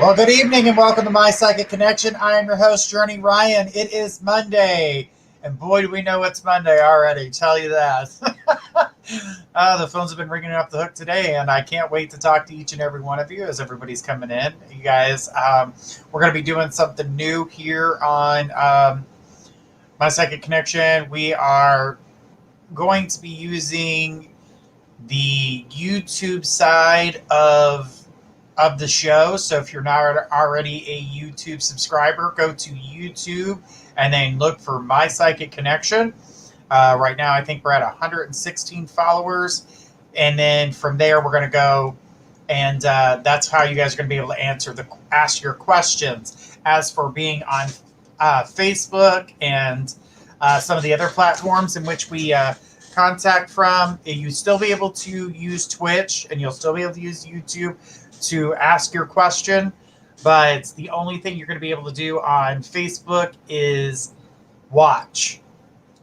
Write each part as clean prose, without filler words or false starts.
Well, good evening and welcome to My Psychic Connection. I am your host, Journey Ryan. It is Monday, and boy, do we know it's Monday already, tell you that. The phones have been ringing off the hook today, and I can't wait to talk to each and every one of you as everybody's coming in. You guys, we're going to be doing something new here on My Psychic Connection. We are going to be using the YouTube side of the show. So if you're not already a YouTube subscriber, go to YouTube and then look for My Psychic Connection. Right now, I think we're at 116 followers. And then from there, we're going to go, and that's how you guys are going to be able to ask your questions. As for being on Facebook and some of the other platforms in which we contact from, you'll still be able to use Twitch, and you'll still be able to use YouTube to ask your question, but the only thing you're going to be able to do on Facebook is watch.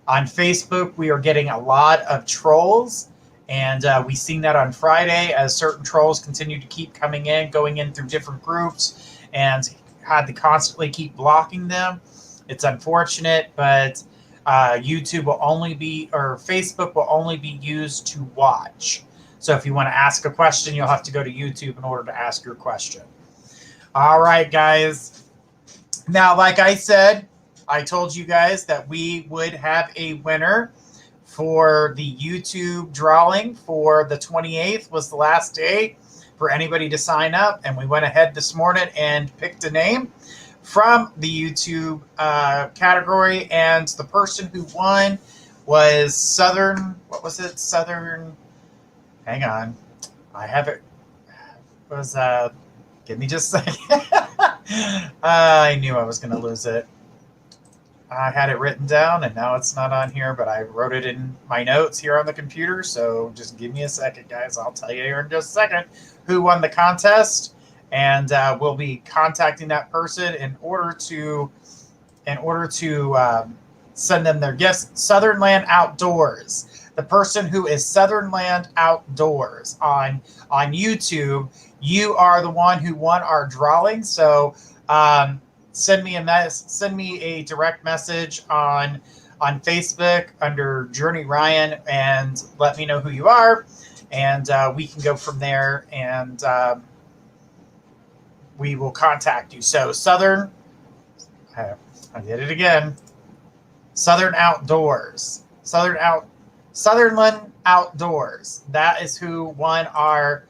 On Facebook, we are getting a lot of trolls, and we've seen that on Friday as certain trolls continue to keep coming in, going in through different groups, and had to constantly keep blocking them. It's unfortunate, but YouTube will only be, or Facebook will only be used to watch. So if you want to ask a question, you'll have to go to YouTube in order to ask your question. All right, guys. Now, like I said, I told you guys that we would have a winner for the YouTube drawing for the 28th was the last day for anybody to sign up. And we went ahead this morning and picked a name from the YouTube category. And the person who won was Southern, hang on. I have it. Give me just a second. I knew I was going to lose it. I had it written down, and now it's not on here, but I wrote it in my notes here on the computer, so just give me a second, guys. I'll tell you here in just a second who won the contest, and we'll be contacting that person in order to send them their gifts. Southernland Outdoors. The person who is Southernland Outdoors on YouTube, you are the one who won our drawing. So send me a direct message on Facebook under Journey Ryan and let me know who you are, and we can go from there, and we will contact you. So I did it again. Southern Outdoors. Southernland Outdoors. That is who won our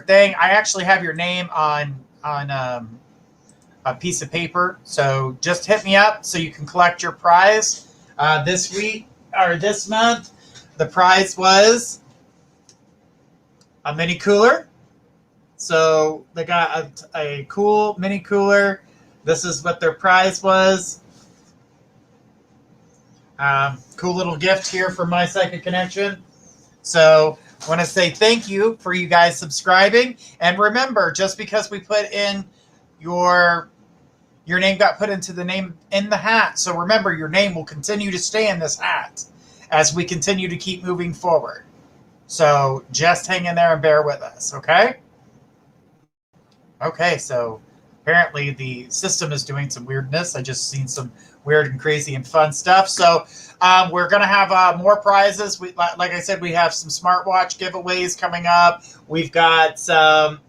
thing. I actually have your name on a piece of paper, so just hit me up so you can collect your prize. This week or this month, the prize was a mini cooler. So they got a cool mini cooler. This is what their prize was. Cool little gift here from My Psychic Connection. So I want to say thank you for you guys subscribing. And remember, just because we put in your name got put into the name in the hat. So remember, your name will continue to stay in this hat as we continue to keep moving forward. So just hang in there and bear with us, okay? Okay, so apparently the system is doing some weirdness. I just seen some weird and crazy and fun stuff. So we're going to have more prizes. Like I said, we have some smartwatch giveaways coming up. We've got some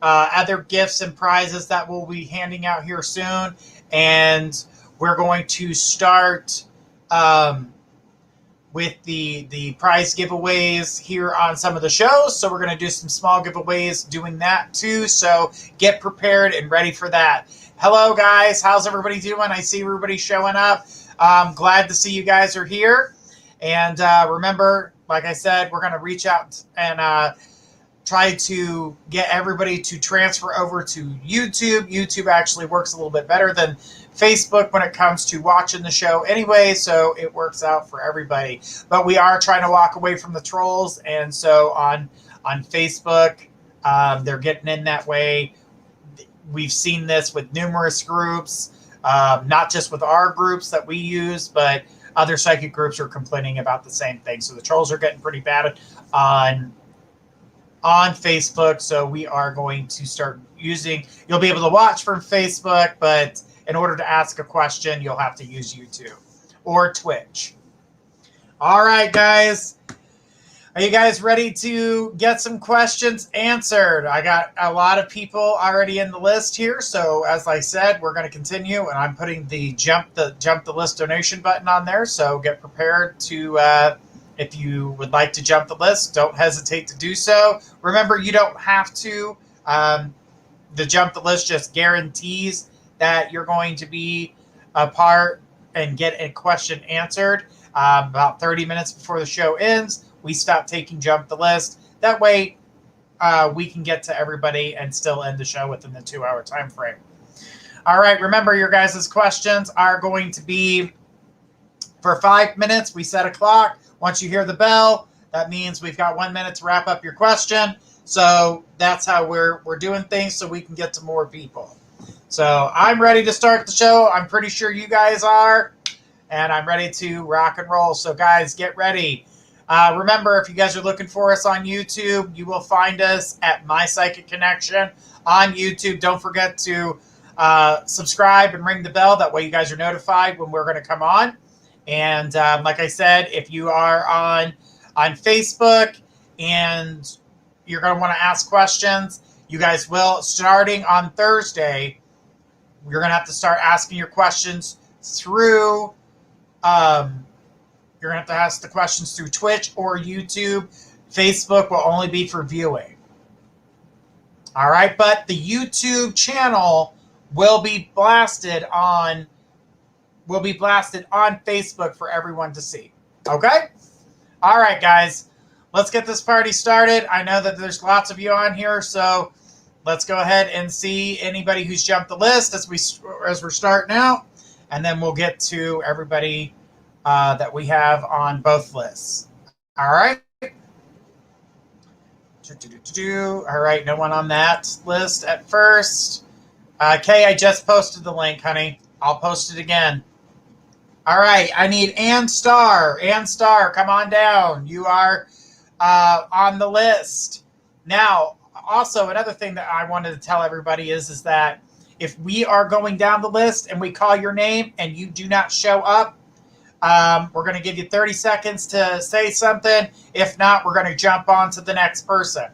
other gifts and prizes that we'll be handing out here soon. And we're going to start with the prize giveaways here on some of the shows. So we're going to do some small giveaways doing that too. So get prepared and ready for that. Hello, guys. How's everybody doing? I see everybody showing up. I'm glad to see you guys are here. And remember, like I said, we're going to reach out and try to get everybody to transfer over to YouTube. YouTube actually works a little bit better than Facebook when it comes to watching the show anyway, so it works out for everybody. But we are trying to walk away from the trolls, and so on Facebook, they're getting in that way. We've seen this with numerous groups, not just with our groups that we use, but other psychic groups are complaining about the same thing. So the trolls are getting pretty bad on on Facebook. So we are going to start using, you'll be able to watch from Facebook, but in order to ask a question, you'll have to use YouTube or Twitch. All right, guys. Are you guys ready to get some questions answered? I got a lot of people already in the list here. So as I said, we're going to continue, and I'm putting the jump the list donation button on there. So get prepared to, if you would like to jump the list, don't hesitate to do so. Remember, you don't have to. The jump the list just guarantees that you're going to be a part and get a question answered. About 30 minutes before the show ends, we stop taking jump the list. That way, we can get to everybody and still end the show within the 2-hour time frame. All right, remember, your guys' questions are going to be for 5 minutes. We set a clock. Once you hear the bell, that means we've got 1 minute to wrap up your question. So that's how we're doing things, so we can get to more people. So I'm ready to start the show. I'm pretty sure you guys are. And I'm ready to rock and roll. So guys, get ready. Remember, if you guys are looking for us on YouTube, you will find us at My Psychic Connection on YouTube. Don't forget to subscribe and ring the bell. That way you guys are notified when we're going to come on. And like I said, if you are on Facebook and you're going to want to ask questions, you guys will, starting on Thursday, you're going to have to start asking your questions through you're going to have to ask the questions through Twitch or YouTube. Facebook will only be for viewing. All right, but the YouTube channel will be blasted on Facebook for everyone to see. Okay? All right, guys. Let's get this party started. I know that there's lots of you on here, so let's go ahead and see anybody who's jumped the list as we're starting out, and then we'll get to everybody that we have on both lists. All right. All right, no one on that list at first. Kay, I just posted the link, honey. I'll post it again. All right, I need Ann Starr. Ann Starr, come on down. You are on the list. Now, also, another thing that I wanted to tell everybody is that if we are going down the list and we call your name and you do not show up, we're going to give you 30 seconds to say something. If not, we're going to jump on to the next person.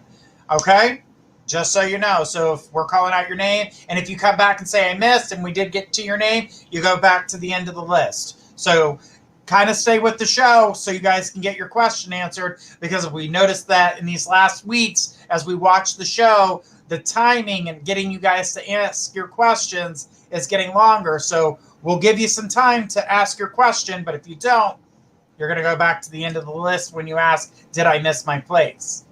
Okay? Just so you know. So if we're calling out your name, and if you come back and say I missed and we did get to your name, you go back to the end of the list. So kind of stay with the show so you guys can get your question answered, because we noticed that in these last weeks as we watched the show, the timing and getting you guys to ask your questions is getting longer. So we'll give you some time to ask your question, but if you don't, you're going to go back to the end of the list when you ask, did I miss my place?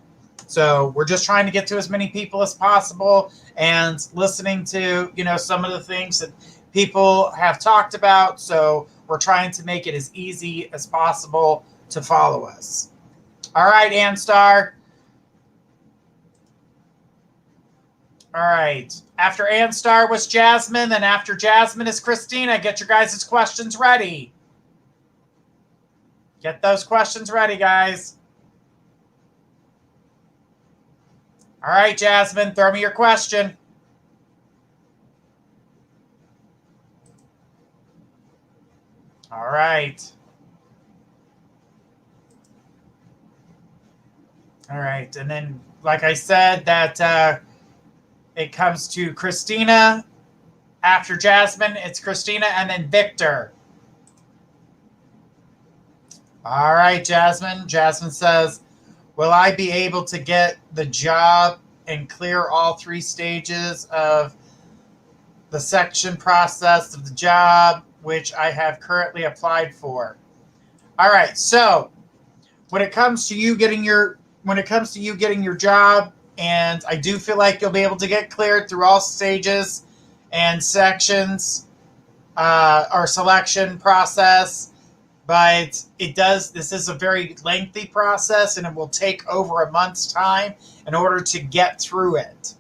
So we're just trying to get to as many people as possible and listening to, some of the things that people have talked about. So we're trying to make it as easy as possible to follow us. All right, Ann Starr. All right. After Ann Starr was Jasmine, then after Jasmine is Christina. Get your guys' questions ready. Get those questions ready, guys. All right, Jasmine, throw me your question. All right. All right. And then, like I said, that it comes to Christina. After Jasmine, it's Christina and then Victor. All right, Jasmine. Jasmine says, will I be able to get the job and clear all 3 stages of the section process of the job, which I have currently applied for? All right, so when it comes to you getting your job, and I do feel like you'll be able to get cleared through all stages and sections or selection process, but this is a very lengthy process, and it will take over a month's time in order to get through it.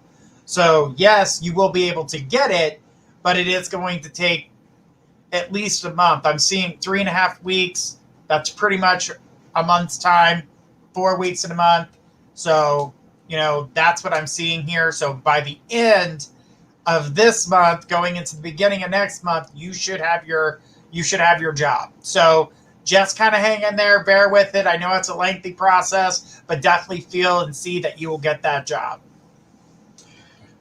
So yes, you will be able to get it, but it is going to take at least a month. I'm seeing 3.5 weeks. That's pretty much a month's time, 4 weeks in a month. So that's what I'm seeing here. So by the end of this month, going into the beginning of next month, you should have your job. So just kind of hang in there, bear with it. I know it's a lengthy process, but definitely feel and see that you will get that job.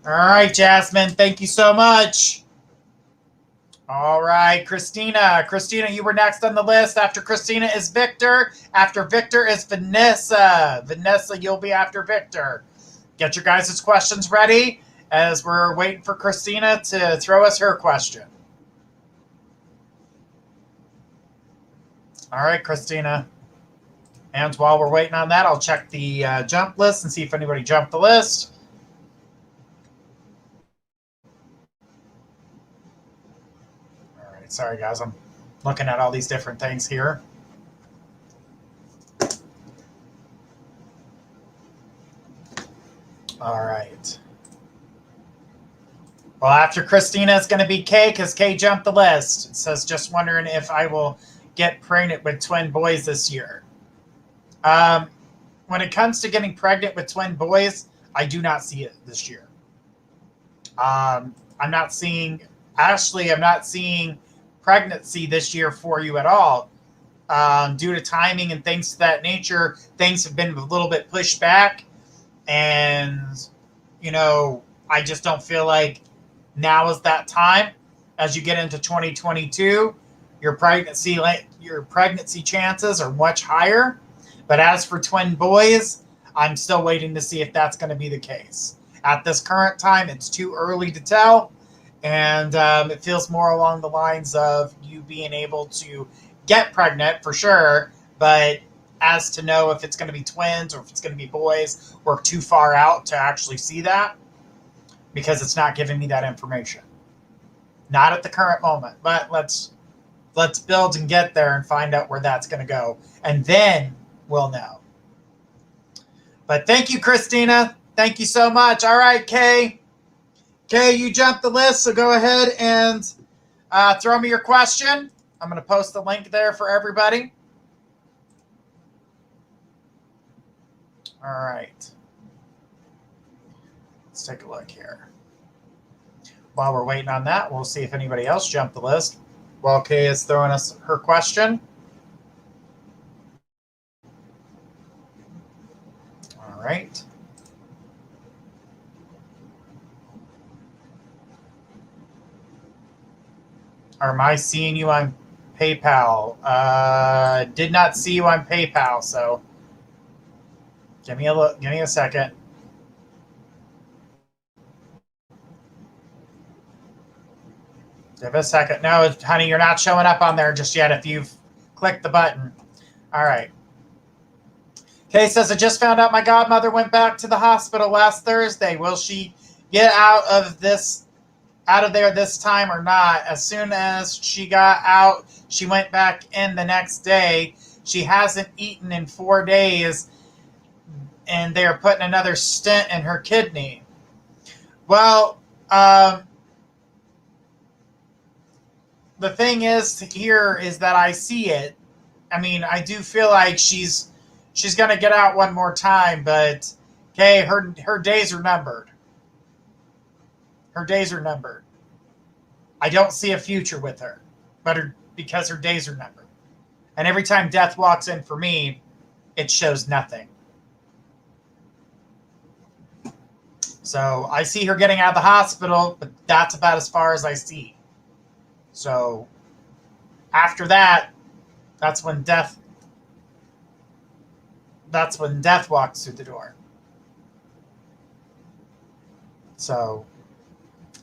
All right, Jasmine, thank you so much. All right, Christina. Christina, you were next on the list. After Christina is Victor. After Victor is Vanessa. Vanessa, you'll be after Victor. Get your guys' questions ready as we're waiting for Christina to throw us her question. All right, Christina. And while we're waiting on that, I'll check the jump list and see if anybody jumped the list. Sorry, guys. I'm looking at all these different things here. All right. Well, after Christina, it's going to be Kay because Kay jumped the list. It says, just wondering if I will get pregnant with twin boys this year. When it comes to getting pregnant with twin boys, I do not see it this year. I'm not seeing pregnancy this year for you at all. Due to timing and things to that nature, things have been a little bit pushed back. And, I just don't feel like now is that time. As you get into 2022, your pregnancy chances are much higher. But as for twin boys, I'm still waiting to see if that's going to be the case. At this current time, it's too early to tell. And it feels more along the lines of you being able to get pregnant for sure, but as to know if it's going to be twins or if it's going to be boys, we're too far out to actually see that because it's not giving me that information. Not at the current moment, but let's build and get there and find out where that's going to go, and then we'll know. But thank you, Christina. Thank you so much. All right, Kay. Okay, you jumped the list, so go ahead and throw me your question. I'm going to post the link there for everybody. All right. Let's take a look here. While we're waiting on that, we'll see if anybody else jumped the list. While Kay is throwing us her question. All right. Or am I seeing you on PayPal? Did not see you on PayPal, so give me a look. Give me a second. Give it a second. No, honey, you're not showing up on there just yet if you've clicked the button. All right. Kay says, I just found out my godmother went back to the hospital last Thursday. Will she get out of there this time or not? As soon as she got out, she went back in the next day. She hasn't eaten in 4 days, and they are putting another stent in her kidney. Well, the thing is here is that I see it. I mean, I do feel like she's going to get out one more time, but okay, her days are numbered. Her days are numbered. I don't see a future with her, because her days are numbered. And every time death walks in for me, it shows nothing. So I see her getting out of the hospital, but that's about as far as I see. So after that, that's when death walks through the door. So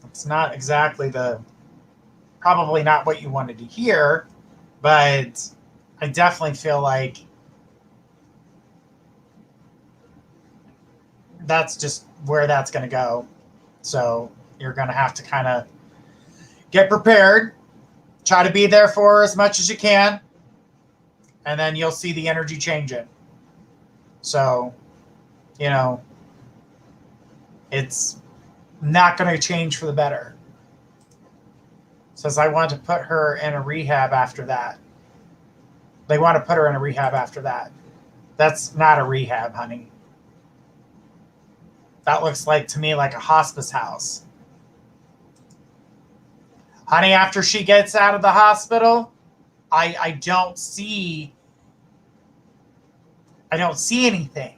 it's not exactly probably not what you wanted to hear, but I definitely feel like that's just where that's going to go. So you're going to have to kind of get prepared, try to be there for her as much as you can, and then you'll see the energy changing. So, it's not going to change for the better. Says, I want to put her in a rehab after that. They want to put her in a rehab after that. That's not a rehab, honey. That looks like to me like a hospice house. Honey, after she gets out of the hospital, I don't see anything.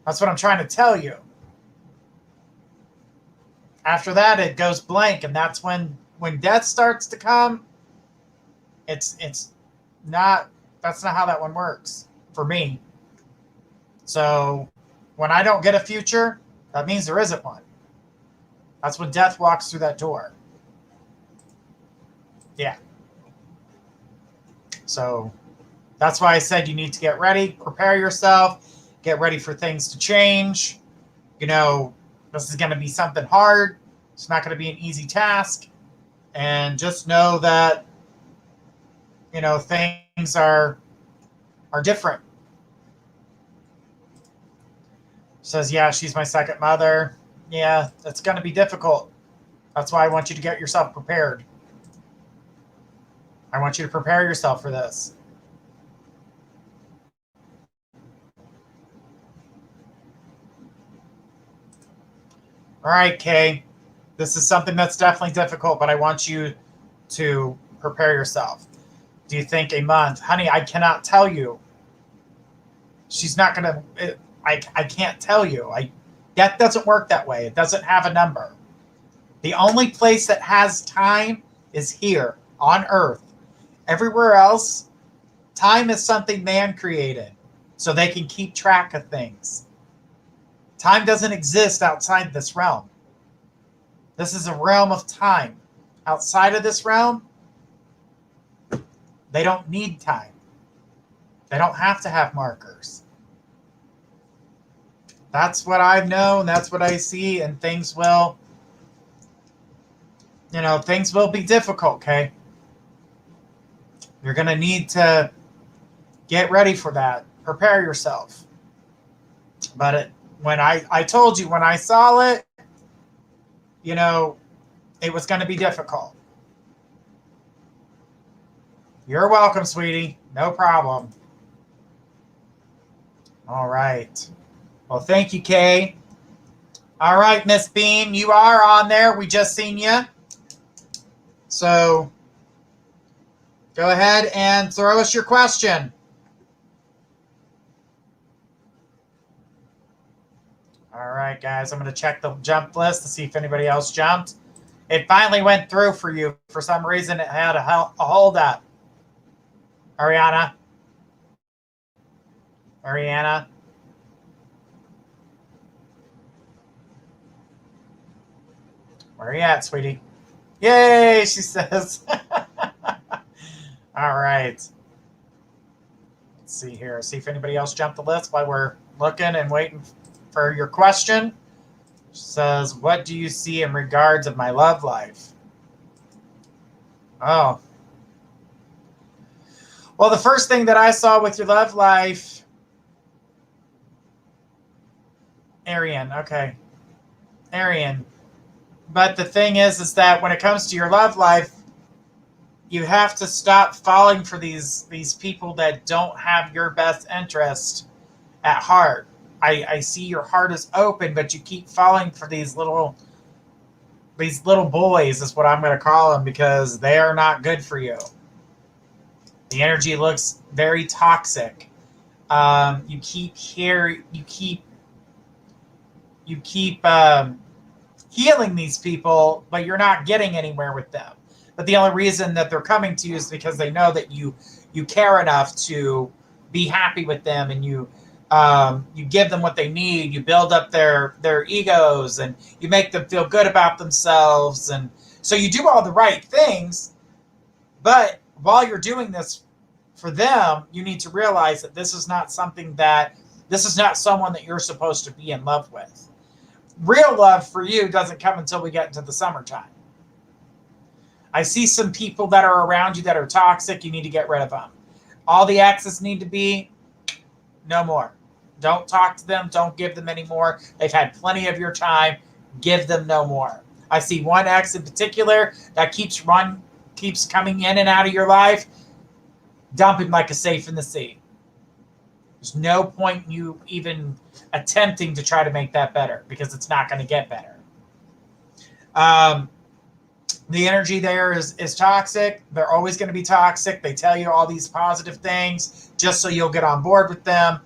That's what I'm trying to tell you. After that, it goes blank, and that's when death starts to come. It's not. That's not how that one works for me. So when I don't get a future, that means there isn't one. That's when death walks through that door. Yeah. So that's why I said you need to get ready, prepare yourself, get ready for things to change. You know, this is going to be something hard. It's not going to be an easy task. And just know that, you know, things are different. Says, yeah, she's my second mother. Yeah, it's going to be difficult. That's why I want you to get yourself prepared. I want you to prepare yourself for this. All right, Kay. This is something that's definitely difficult, but I want you to prepare yourself. Do you think a month? Honey, I cannot tell you. She's not going to... I can't tell you. That doesn't work that way. It doesn't have a number. The only place that has time is here on Earth. Everywhere else, time is something man created so they can keep track of things. Time doesn't exist outside this realm. This is a realm of time. Outside of this realm, they don't need time. They don't have to have markers. That's what I've known. That's what I see. And things will, things will be difficult, okay? You're going to need to get ready for that. Prepare yourself. But when I told you, when I saw it, it was going to be difficult. You're welcome, sweetie. No problem. All right. Well, thank you, Kay. All right, Miss Bean, you are on there. We just seen you. So go ahead and throw us your question. All right, guys, I'm going to check the jump list to see if anybody else jumped. It finally went through for you. For some reason, it had a hold up. Ariana. Where are you at, sweetie? Yay, she says. All right. Let's see here. See if anybody else jumped the list while we're looking and waiting for your question. She says, what do you see in regards of my love life? Oh. Well, the first thing that I saw with your love life, Arian, okay. Arian. But the thing is that when it comes to your love life, you have to stop falling for these people that don't have your best interest at heart. I see your heart is open, but you keep falling for these little boys is what I'm going to call them, because they are not good for you. The energy looks very toxic. You keep healing these people, but you're not getting anywhere with them. But the only reason that they're coming to you is because they know that you care enough to be happy with them, and you give them what they need. You build up their egos, and you make them feel good about themselves. And so you do all the right things, but while you're doing this for them, you need to realize that this is not someone that you're supposed to be in love with. Real love for you doesn't come until we get into the summertime. I see some people that are around you that are toxic. You need to get rid of them. All the exes need to be no more. Don't talk to them. Don't give them any more. They've had plenty of your time. Give them no more. I see one ex in particular that keeps coming in and out of your life. Dump him like a safe in the sea. There's no point in you even attempting to try to make that better because it's not going to get better. The energy there is toxic. They're always going to be toxic. They tell you all these positive things just so you'll get on board with them.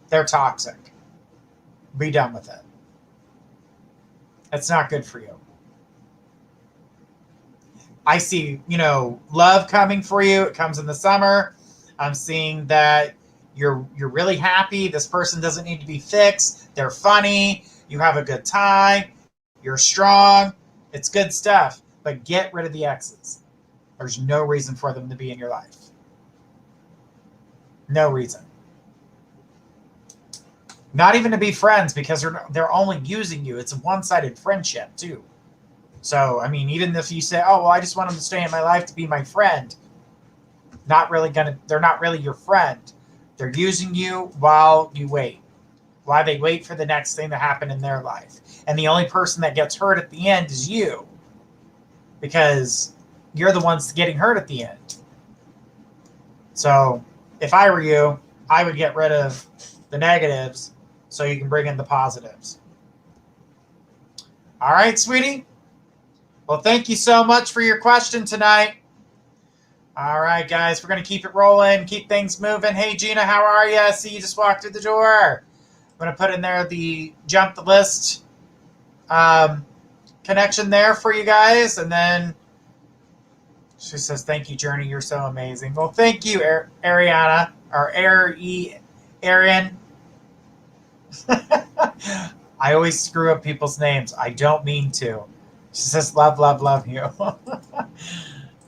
They're toxic. Be done with it. It's not good for you. I see, love coming for you. It comes in the summer. I'm seeing that you're really happy. This person doesn't need to be fixed. They're funny. You have a good time. You're strong. It's good stuff. But get rid of the exes. There's no reason for them to be in your life. No reason. Not even to be friends because they're only using you. It's a one-sided friendship too. So, I mean, even if you say, oh, well, I just want them to stay in my life to be my friend, they're not really your friend. They're using you while you wait, while they wait for the next thing to happen in their life. And the only person that gets hurt at the end is you, because you're the ones getting hurt at the end. So if I were you, I would get rid of the negatives so you can bring in the positives. All right, sweetie. Well, thank you so much for your question tonight. All right, guys, we're going to keep it rolling, keep things moving. Hey, Gina, how are you? I see you just walked through the door. I'm going to put in there the jump the list connection there for you guys. And then she says, thank you, Journey. You're so amazing. Well, thank you, Ariana, or Arian. I always screw up people's names. I don't mean to. She says, love, love, love you.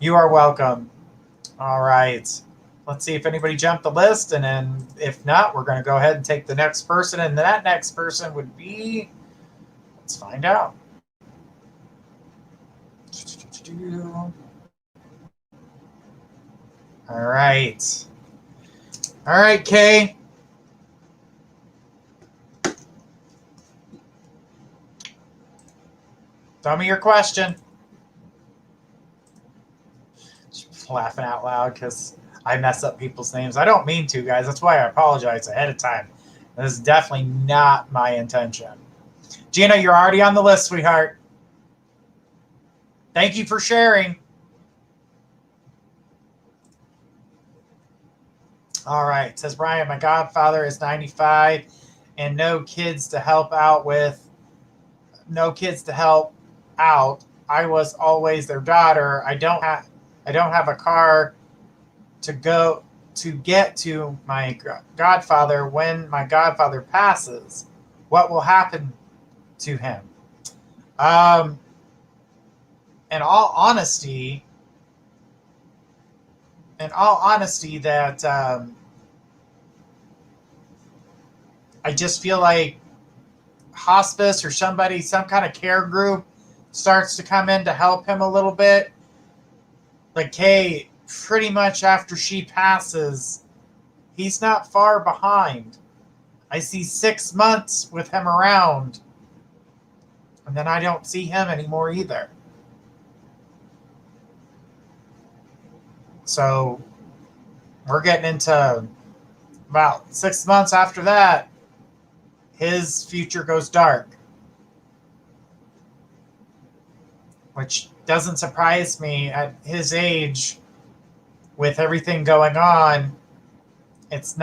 You are welcome. All right. Let's see if anybody jumped the list. And then if not, we're going to go ahead and take the next person. And that next person would be, let's find out. All right. All right, Kay. Tell me your question. Just laughing out loud because I mess up people's names. I don't mean to, guys. That's why I apologize ahead of time. This is definitely not my intention. Gina, you're already on the list, sweetheart. Thank you for sharing. All right. It says, Brian, my godfather is 95 and no kids to help out. I was always their daughter. I don't have a car to get to my godfather. When my godfather passes, what will happen to him? In all honesty, that I just feel like hospice or some kind of care group starts to come in to help him a little bit. Like, hey, pretty much after she passes, he's not far behind. I see 6 months with him around, and then I don't see him anymore either. So we're getting into about 6 months after that, his future goes dark. Which doesn't surprise me at his age with everything going on. It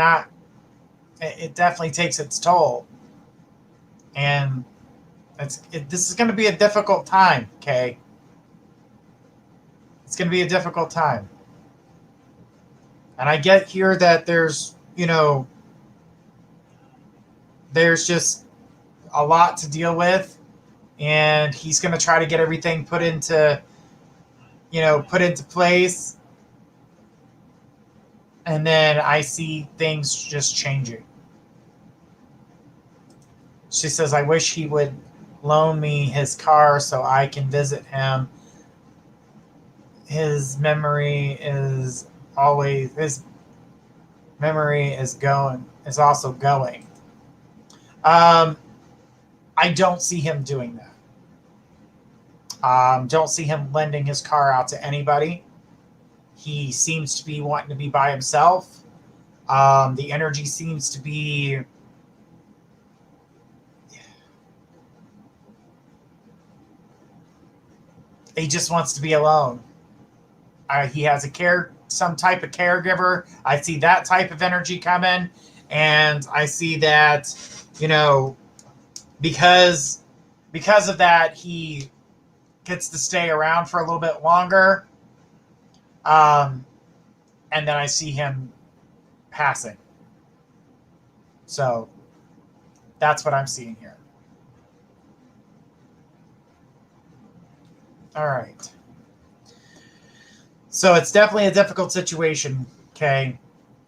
definitely takes its toll. And this is going to be a difficult time, Kay. It's going to be a difficult time. And I get here that there's just a lot to deal with. And he's going to try to get everything put into place. And then I see things just changing. She says, I wish he would loan me his car so I can visit him. His memory is also going. I don't see him doing that. Don't see him lending his car out to anybody. He seems to be wanting to be by himself. The energy seems to be... he just wants to be alone. He has some type of caregiver. I see that type of energy coming. And I see that, because of that, he gets to stay around for a little bit longer. And then I see him passing. So that's what I'm seeing here. All right. So it's definitely a difficult situation, okay?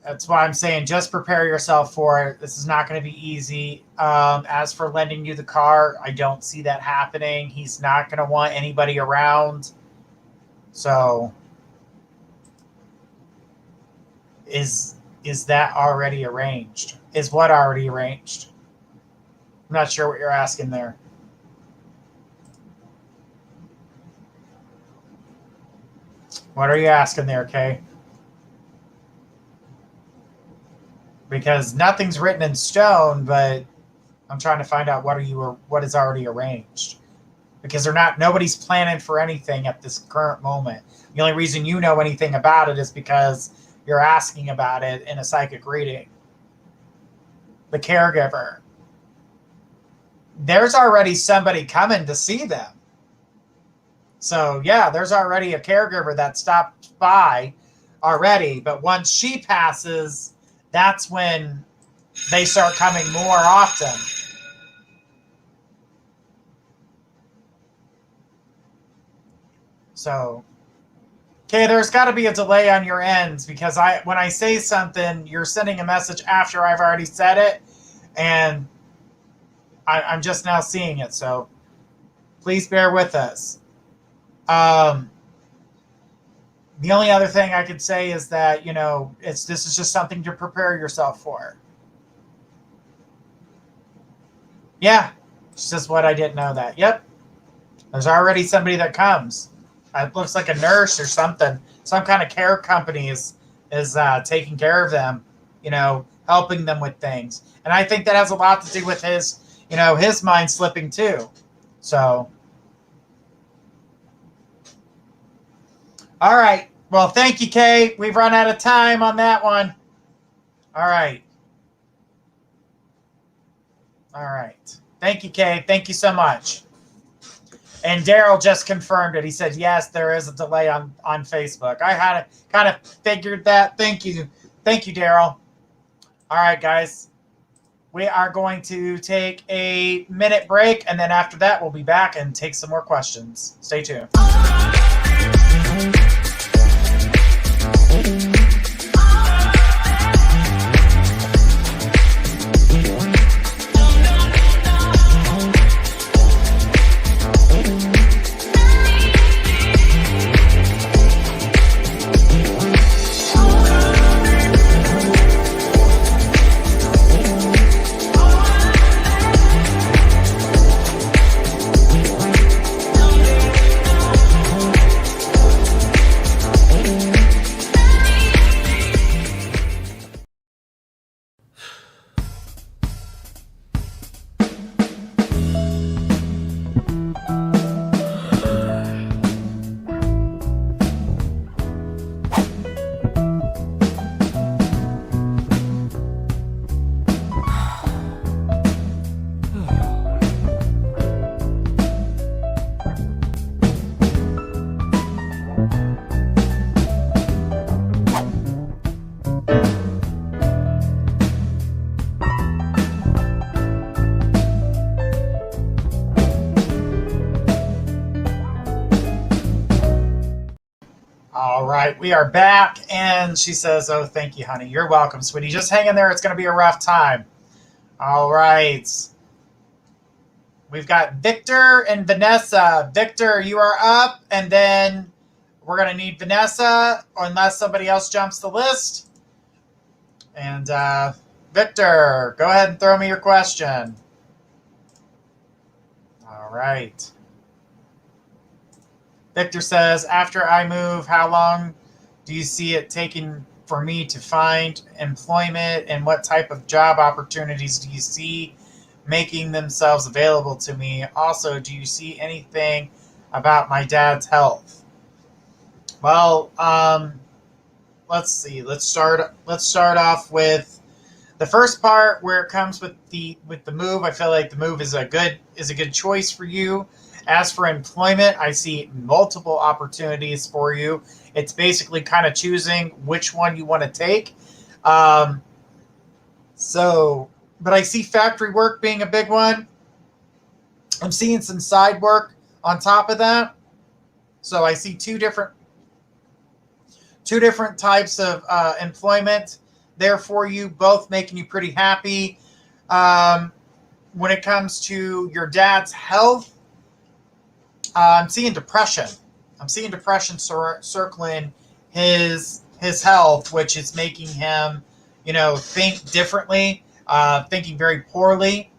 That's why I'm saying just prepare yourself for it. This is not going to be easy. As for lending you the car, I don't see that happening. He's not going to want anybody around. So is that already arranged? Is what already arranged? I'm not sure what you're asking there. What are you asking there, Kay? Because nothing's written in stone, but I'm trying to find out what is already arranged. Because nobody's planning for anything at this current moment. The only reason you know anything about it is because you're asking about it in a psychic reading. The caregiver. There's already somebody coming to see them. So, yeah, there's already a caregiver that stopped by already. But once she passes, that's when they start coming more often. So, okay, there's got to be a delay on your ends because when I say something, you're sending a message after I've already said it. And I'm just now seeing it. So, please bear with us. The only other thing I could say is that, this is just something to prepare yourself for. Yeah, it's just what I didn't know that. Yep. There's already somebody that comes. It looks like a nurse or something. Some kind of care company is taking care of them, helping them with things. And I think that has a lot to do with his mind slipping too. So, all right. Well, thank you, Kay. We've run out of time on that one. All right. All right. Thank you, Kay. Thank you so much. And Daryl just confirmed it. He said, yes, there is a delay on Facebook. I had kind of figured that. Thank you. Thank you, Daryl. All right, guys. We are going to take a minute break, and then after that, we'll be back and take some more questions. Stay tuned. We are back, and she says, oh, thank you, honey. You're welcome, sweetie. Just hang in there. It's going to be a rough time. All right. We've got Victor and Vanessa. Victor, you are up, and then we're going to need Vanessa, unless somebody else jumps the list. And Victor, go ahead and throw me your question. All right. Victor says, after I move, how long do you see it taking for me to find employment, and what type of job opportunities do you see making themselves available to me? Also, do you see anything about my dad's health? Well, let's see. Let's start off with the first part where it comes with the move. I feel like the move is a good choice for you. As for employment, I see multiple opportunities for you. It's basically kind of choosing which one you want to take. But I see factory work being a big one. I'm seeing some side work on top of that. So I see two different types of employment there for you, both making you pretty happy. When it comes to your dad's health, I'm seeing depression. I'm seeing depression circling his health, which is making him, think differently, thinking very poorly.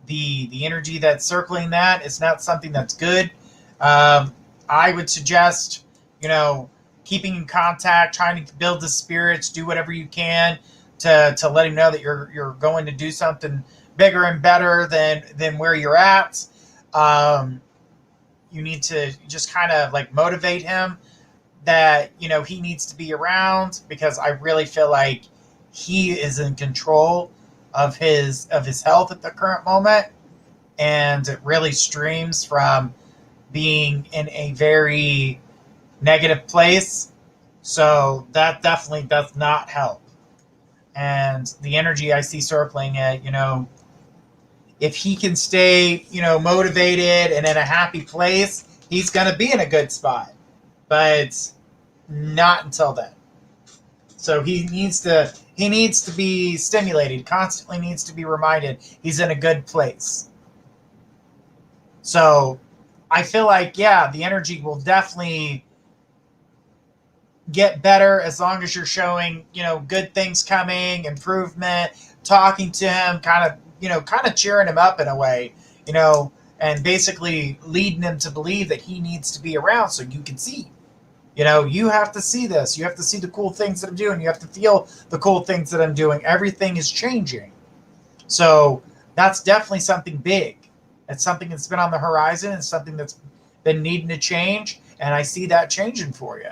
The energy that's circling that is not something that's good. I would suggest, keeping in contact, trying to build the spirits, do whatever you can to let him know that you're going to do something bigger and better than where you're at. You need to just kind of like motivate him that, he needs to be around, because I really feel like he is in control of his health at the current moment. And it really streams from being in a very negative place. So that definitely does not help. And the energy I see circling it, if he can stay, motivated and in a happy place, he's going to be in a good spot. But not until then. So he needs to be stimulated, constantly needs to be reminded he's in a good place. So I feel like, the energy will definitely get better as long as you're showing, good things coming, improvement, talking to him, kind of cheering him up in a way, and basically leading him to believe that he needs to be around so you can see. You have to see this. You have to see the cool things that I'm doing. You have to feel the cool things that I'm doing. Everything is changing. So that's definitely something big. It's something that's been on the horizon. It's something that's been needing to change. And I see that changing for you.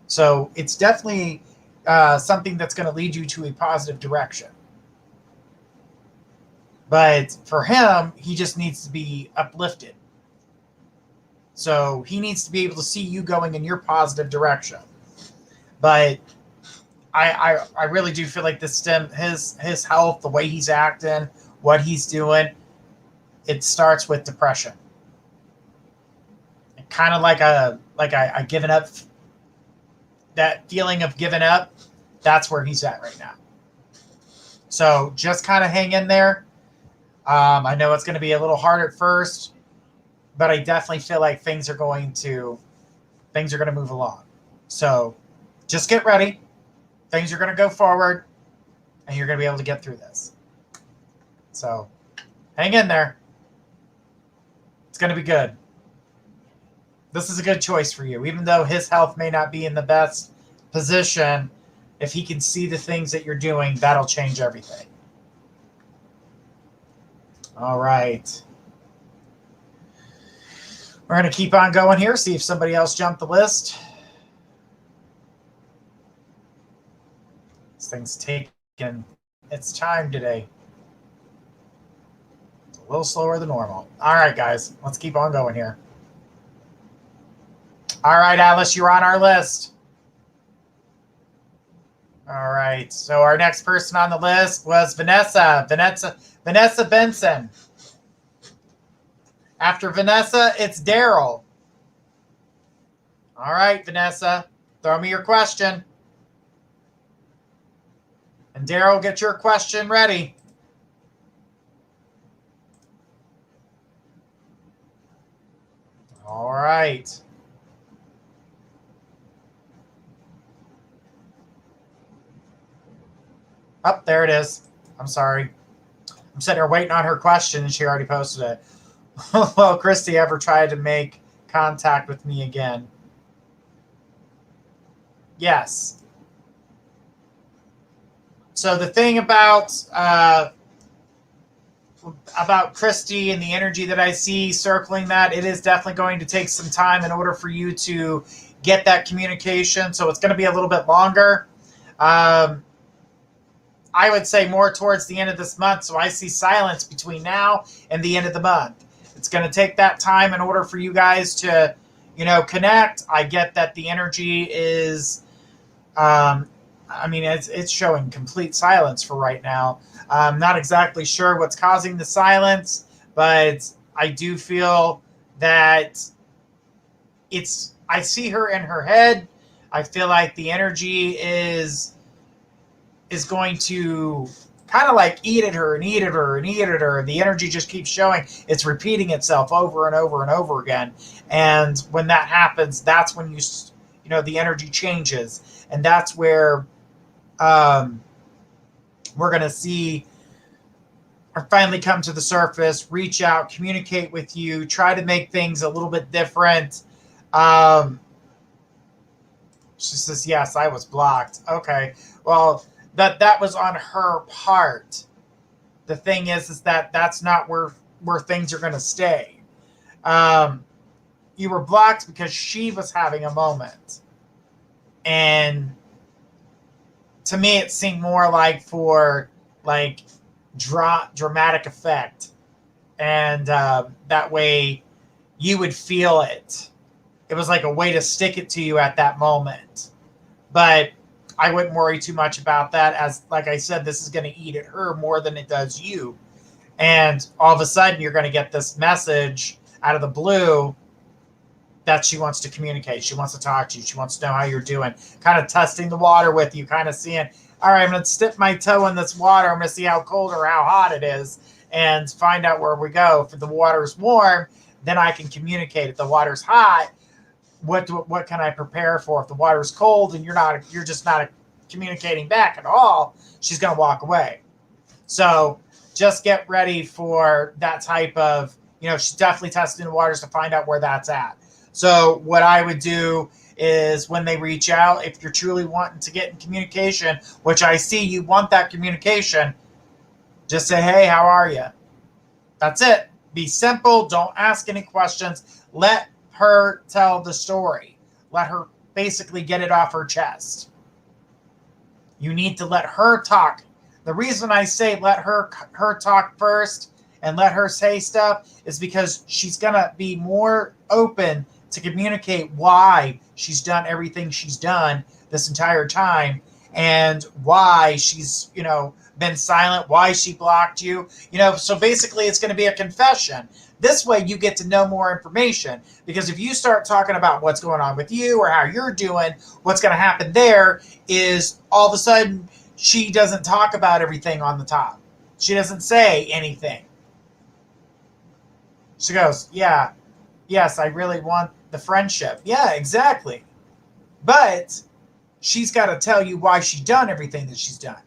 So it's definitely something that's going to lead you to a positive direction. But for him, he just needs to be uplifted. So he needs to be able to see you going in your positive direction. But I really do feel like his health, the way he's acting, what he's doing, it starts with depression. Kind of like a giving up. That feeling of giving up, that's where he's at right now. So just kind of hang in there. I know it's going to be a little hard at first, but I definitely feel like things are going to move along. So just get ready. Things are going to go forward, and you're going to be able to get through this. So hang in there. It's going to be good. This is a good choice for you. Even though his health may not be in the best position, if he can see the things that you're doing, that'll change everything. All right. We're going to keep on going here, see if somebody else jumped the list. This thing's taking its time today. It's a little slower than normal. All right, guys, let's keep on going here. All right, Alice, you're on our list. All right, so our next person on the list was Vanessa Benson. After Vanessa, it's Daryl. All right, Vanessa, throw me your question. And Daryl, get your question ready. All right. Oh, there it is. I'm sorry. I'm sitting here waiting on her question, and she already posted it. Will Christy ever try to make contact with me again? Yes. So the thing about Christy and the energy that I see circling that, it is definitely going to take some time in order for you to get that communication. So it's going to be a little bit longer. I would say more towards the end of this month. So I see silence between now and the end of the month. It's going to take that time in order for you guys to, connect. I get that the energy is, it's showing complete silence for right now. I'm not exactly sure what's causing the silence, but I do feel that I see her in her head. I feel like the energy is going to kind of like eat at her and eat at her and eat at her. The energy just keeps showing. It's repeating itself over and over and over again. And when that happens, that's when the energy changes. And that's where we're going to see her finally come to the surface, reach out, communicate with you, try to make things a little bit different. She says, yes, I was blocked. Okay. Well, that was on her part. The thing is that that's not where things are going to stay. You were blocked because she was having a moment. And to me, it seemed more like for dramatic effect. And that way you would feel it. It was like a way to stick it to you at that moment. But I wouldn't worry too much about that, as, like I said, this is going to eat at her more than it does you. And all of a sudden, you're going to get this message out of the blue that she wants to communicate. She wants to talk to you. She wants to know how you're doing. Kind of testing the water with you, kind of seeing, all right, I'm going to dip my toe in this water. I'm going to see how cold or how hot it is and find out where we go. If the water's warm, then I can communicate. If the water's hot, what can I prepare for? If the water's cold and you're just not communicating back at all, she's going to walk away. So just get ready for that type of, she's definitely testing the waters to find out where that's at. So what I would do is when they reach out, if you're truly wanting to get in communication, which I see you want that communication, just say, hey, how are you? That's it. Be simple. Don't ask any questions. Let her tell the story. Let her basically get it off her chest. You need to let her talk. The reason I say let her talk first and let her say stuff is because she's going to be more open to communicate why she's done everything she's done this entire time and why she's, been silent, why she blocked you. So basically it's going to be a confession. This way you get to know more information, because if you start talking about what's going on with you or how you're doing, what's going to happen there is all of a sudden she doesn't talk about everything on the top. She doesn't say anything. She goes, yeah, yes, I really want the friendship. Yeah, exactly. But she's got to tell you why she's done everything that she's done.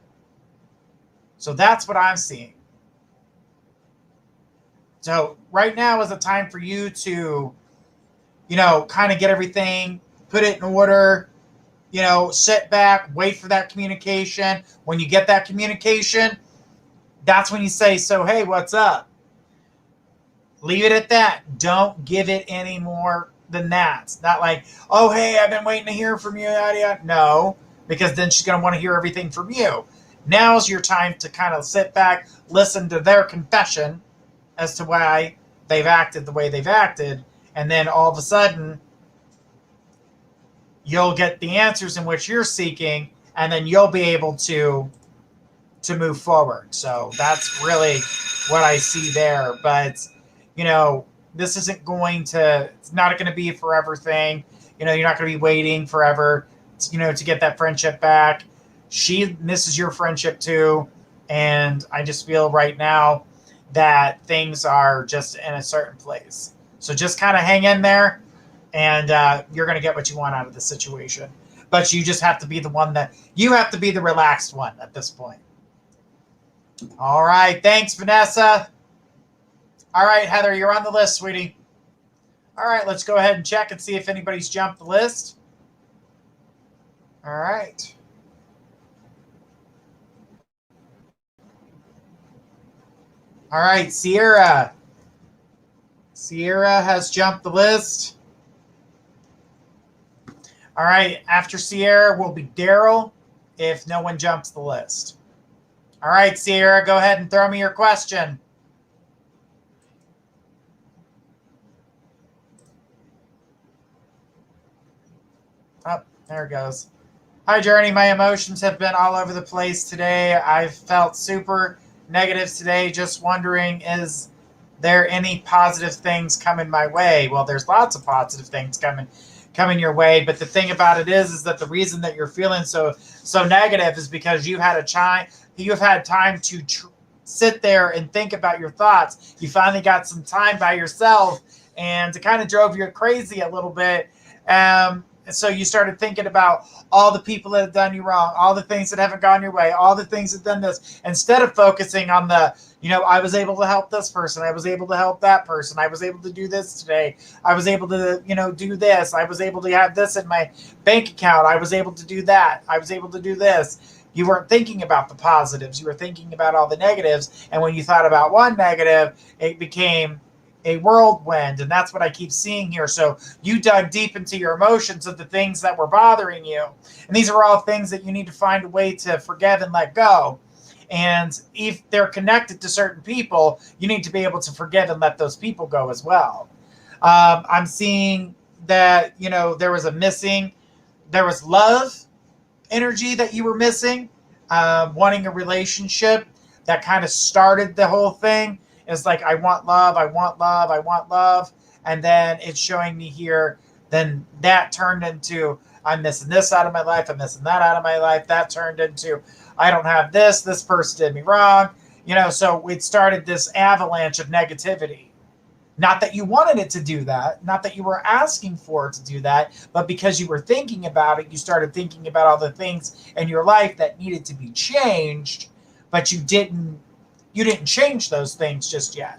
So that's what I'm seeing. So right now is a time for you to, kind of get everything, put it in order, sit back, wait for that communication. When you get that communication, that's when you say, so, hey, what's up? Leave it at that. Don't give it any more than that. It's not like, oh, hey, I've been waiting to hear from you. Yada, yada. No, because then she's going to want to hear everything from you. Now's your time to kind of sit back, listen to their confession as to why they've acted the way they've acted, and then all of a sudden you'll get the answers in which you're seeking, and then you'll be able to move forward. So that's really what I see there. But this isn't it's not going to be a forever thing. You're not going to be waiting forever to get that friendship back. She misses your friendship too, and I just feel right now that things are just in a certain place. So just kind of hang in there, and you're going to get what you want out of the situation. But you just have to be the relaxed one at this point. All right. Thanks, Vanessa. All right, Heather, you're on the list, sweetie. All right, let's go ahead and check and see if anybody's jumped the list. All right. All right, Sierra. Sierra has jumped the list. All right, after Sierra will be Daryl if no one jumps the list. All right, Sierra, go ahead and throw me your question. Oh, there it goes. Hi, Journey. My emotions have been all over the place today. I've felt super negative today. Just wondering, is there any positive things coming my way? Well, there's lots of positive things coming your way. But the thing about it is that the reason that you're feeling so negative is because you've had time to sit there and think about your thoughts. You finally got some time by yourself, and it kind of drove you crazy a little bit. And so you started thinking about all the people that have done you wrong, all the things that haven't gone your way, all the things that have done this, instead of focusing on the, I was able to help this person. I was able to help that person. I was able to do this today. I was able to, do this. I was able to have this in my bank account. I was able to do that. I was able to do this. You weren't thinking about the positives. You were thinking about all the negatives. And when you thought about one negative, it became a whirlwind, and that's what I keep seeing here. So you dug deep into your emotions of the things that were bothering you, and these are all things that you need to find a way to forgive and let go. And if they're connected to certain people, you need to be able to forgive and let those people go as well. I'm seeing that there was love energy that you were missing, wanting a relationship that kind of started the whole thing. It's like, I want love, I want love, I want love. And then it's showing me here, then that turned into, I'm missing this out of my life, I'm missing that out of my life. That turned into, I don't have this person did me wrong. So it started this avalanche of negativity. Not that you wanted it to do that, not that you were asking for it to do that, but because you were thinking about it, you started thinking about all the things in your life that needed to be changed, but you didn't change those things just yet.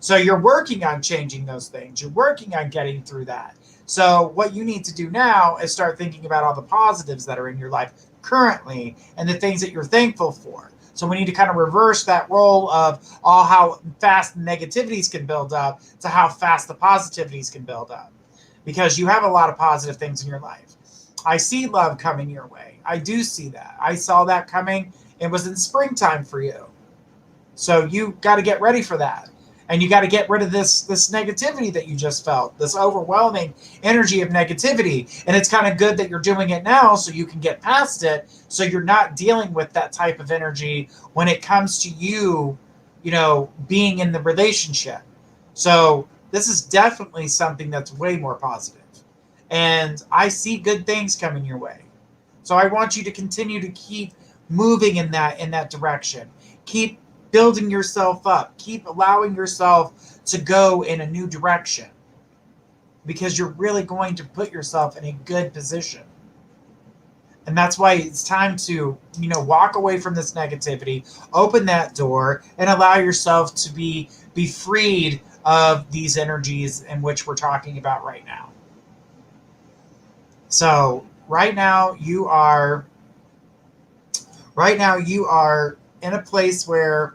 So you're working on changing those things. You're working on getting through that. So what you need to do now is start thinking about all the positives that are in your life currently and the things that you're thankful for. So we need to kind of reverse that role of how fast the negativities can build up to how fast the positivities can build up. Because you have a lot of positive things in your life. I see love coming your way. I do see that. I saw that coming. It was in springtime for you. So you got to get ready for that. And you got to get rid of this negativity that you just felt, this overwhelming energy of negativity. And it's kind of good that you're doing it now so you can get past it, so you're not dealing with that type of energy when it comes to you, being in the relationship. So this is definitely something that's way more positive. And I see good things coming your way. So I want you to continue to keep moving in that direction. Keep building yourself up. Keep allowing yourself to go in a new direction, because you're really going to put yourself in a good position. And that's why it's time to, walk away from this negativity, open that door, and allow yourself to be freed of these energies in which we're talking about right now. So right now you are in a place where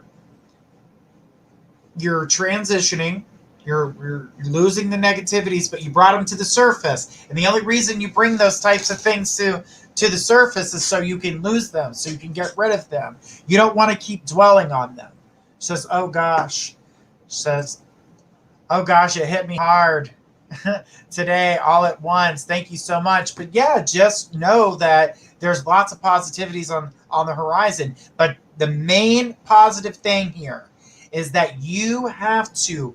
you're transitioning, you're losing the negativities, but you brought them to the surface. And the only reason you bring those types of things to the surface is so you can lose them, so you can get rid of them. You don't want to keep dwelling on them. Says, oh gosh. Says, oh gosh, it hit me hard today all at once. Thank you so much. But yeah, just know that there's lots of positivities on the horizon. But the main positive thing here is that you have to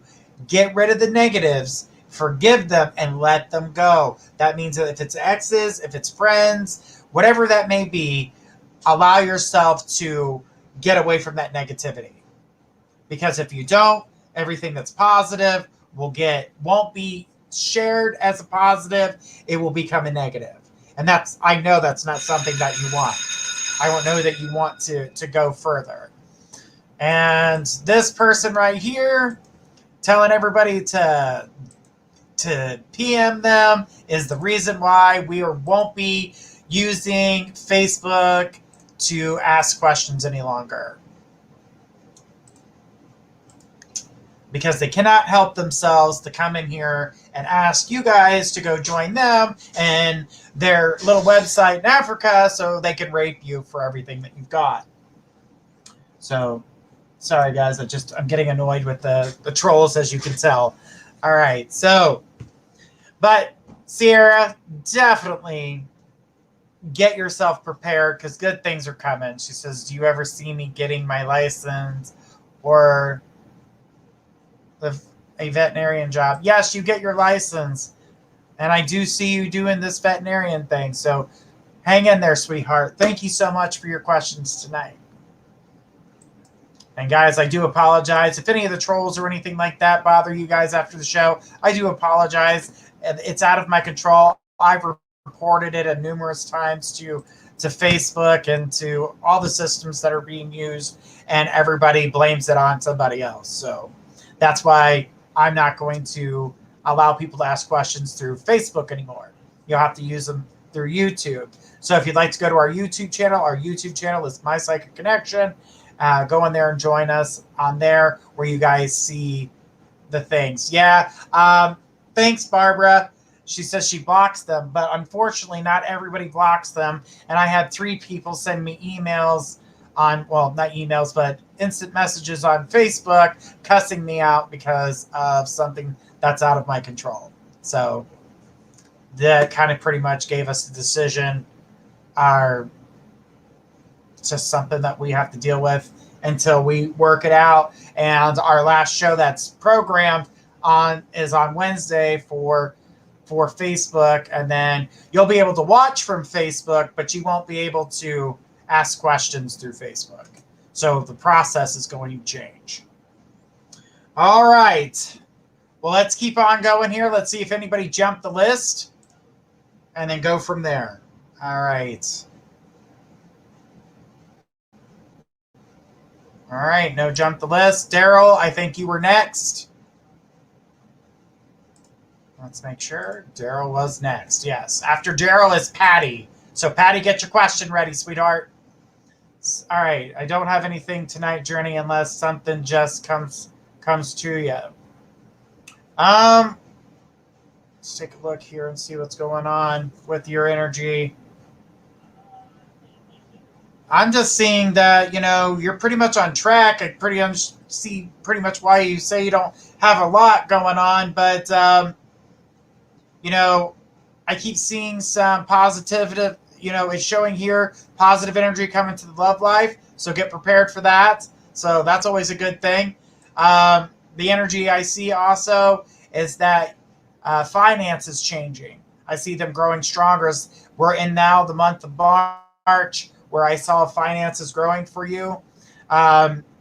get rid of the negatives, forgive them, and let them go. That means that if it's exes, if it's friends, whatever that may be, allow yourself to get away from that negativity. Because if you don't, everything that's positive won't be shared as a positive. It will become a negative. And I know that's not something that you want. I don't know that you want to go further. And this person right here telling everybody to PM them is the reason why we won't be using Facebook to ask questions any longer. because they cannot help themselves to come in here and ask you guys to go join them and their little website in Africa so they can rape you for everything that you've got. So, sorry guys, I'm getting annoyed with the trolls, as you can tell. All right, so, but Sierra, definitely get yourself prepared because good things are coming. She says, do you ever see me getting my license or a veterinarian job? Yes, you get your license. And I do see you doing this veterinarian thing. So hang in there, sweetheart. Thank you so much for your questions tonight. And guys, I do apologize. If any of the trolls or anything like that bother you guys after the show, I do apologize. It's out of my control. I've reported it numerous times to Facebook and to all the systems that are being used, and everybody blames it on somebody else. So that's why I'm not going to allow people to ask questions through Facebook anymore. You'll have to use them through YouTube. So if you'd like to go to our YouTube channel is My Psychic Connection. Go in there and join us on there where you guys see the things. Yeah. Thanks, Barbara. She says she blocks them, but unfortunately not everybody blocks them. And I had 3 people send me emails on, well, not emails, but instant messages on Facebook cussing me out because of something that's out of my control. So that kind of pretty much gave us the decision. It's just something that we have to deal with until we work it out. And our last show that's programmed is on Wednesday for Facebook, and then you'll be able to watch from Facebook, but you won't be able to ask questions through Facebook. So the process is going to change. All right. Well, let's keep on going here. Let's see if anybody jumped the list and then go from there. All right. All right, no jump the list. Daryl, I think you were next. Let's make sure. Daryl was next. Yes. After Daryl is Patty. So, Patty, get your question ready, sweetheart. All right. I don't have anything tonight, Journey, unless something just comes to you. Let's take a look here and see what's going on with your energy. I'm just seeing that, you're pretty much on track. I see pretty much why you say you don't have a lot going on, but I keep seeing some positivity. It's showing here positive energy coming to the love life. So get prepared for that. So that's always a good thing. The energy I see also is that finance is changing. I see them growing stronger. We're in now the month of March, where I saw finances growing for you.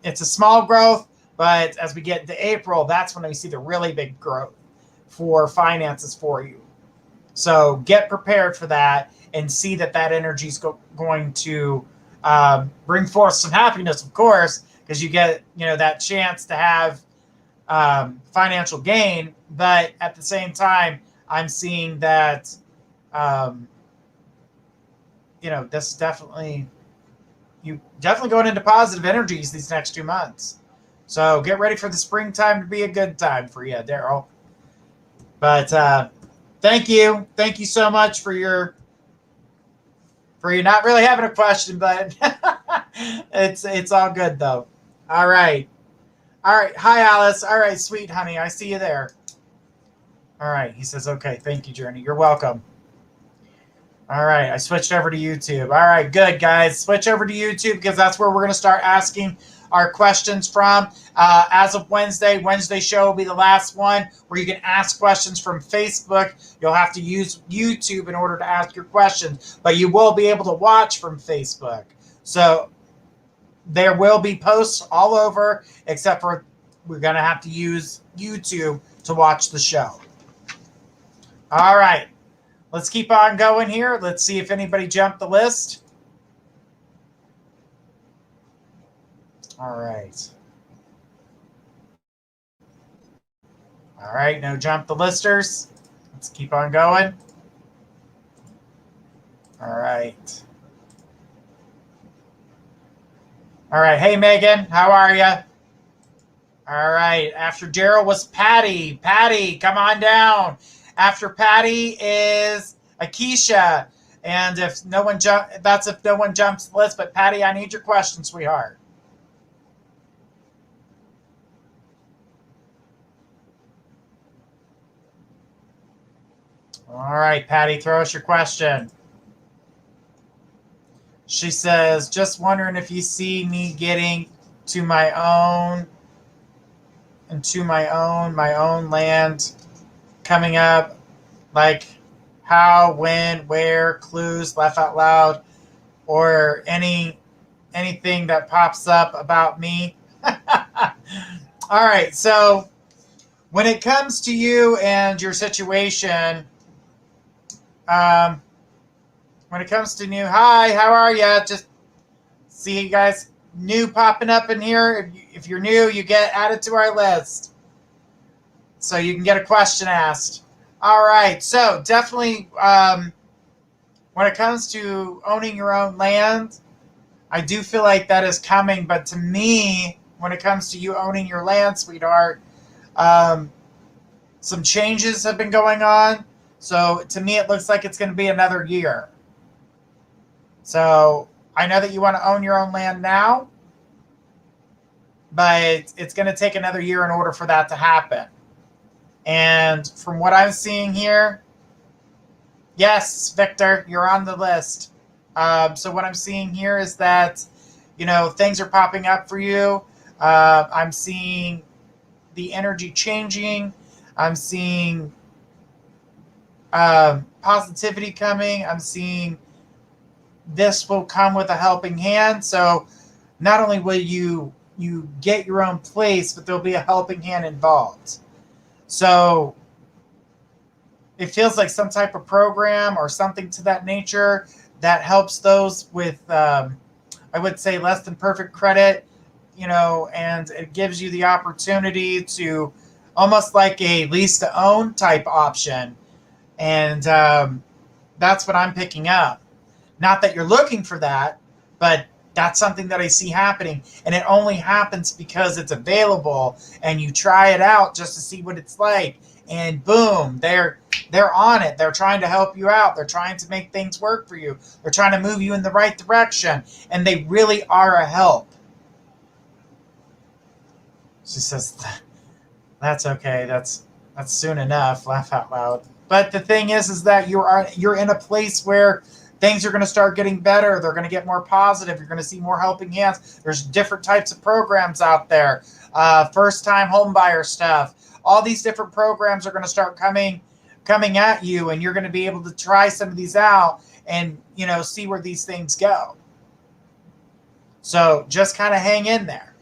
It's a small growth, but as we get into April, that's when we see the really big growth for finances for you. So get prepared for that and see that energy is going to bring forth some happiness, of course, because you get that chance to have financial gain. But at the same time, I'm seeing that this you definitely going into positive energies these next 2 months. So get ready for the springtime to be a good time for you, Daryl. But thank you so much for your not really having a question, but it's all good though. All right. Hi, Alice. All right, sweet honey, I see you there. All right. He says, okay, thank you, Journey. You're welcome. All right, I switched over to YouTube. All right, good, guys. Switch over to YouTube because that's where we're going to start asking our questions from. As of Wednesday show will be the last one where you can ask questions from Facebook. You'll have to use YouTube in order to ask your questions, but you will be able to watch from Facebook. So there will be posts all over, except for we're going to have to use YouTube to watch the show. All right. Let's keep on going here. Let's see if anybody jumped the list. All right. All right, no jump the listers. Let's keep on going. All right. All right, hey, Megan, how are you? All right. After Daryl was Patty. Patty, come on down. After Patty is Akeisha. And if no one jumps the list, but Patty, I need your question, sweetheart. All right, Patty, throw us your question. She says, just wondering if you see me getting to my own land coming up, like how, when, where, clues, laugh out loud, or anything that pops up about me. All right, so when it comes to you and your situation, when it comes to new, hi, how are you? Just see you guys new popping up in here. If you're new, you get added to our list, so you can get a question asked. All right, so definitely when it comes to owning your own land, I do feel like that is coming. But to me, when it comes to you owning your land, sweetheart, some changes have been going on. So to me, it looks like it's going to be another year. So I know that you want to own your own land now, but it's going to take another year in order for that to happen. And from what I'm seeing here, yes, Victor, you're on the list. So what I'm seeing here is that, things are popping up for you. I'm seeing the energy changing. I'm seeing positivity coming. I'm seeing this will come with a helping hand. So not only will you get your own place, but there'll be a helping hand involved. So it feels like some type of program or something to that nature that helps those with, I would say, less than perfect credit, and it gives you the opportunity to almost like a lease to own type option. And that's what I'm picking up. Not that you're looking for that, but that's something that I see happening. And it only happens because it's available and you try it out just to see what it's like. And boom, they're on it. They're trying to help you out. They're trying to make things work for you. They're trying to move you in the right direction. And they really are a help. She says, that's okay. That's soon enough. Laugh out loud. But the thing is that you're in a place where things are going to start getting better. They're going to get more positive. You're going to see more helping hands. There's different types of programs out there. First-time home buyer stuff. All these different programs are going to start coming at you, and you're going to be able to try some of these out and, see where these things go. So just kind of hang in there.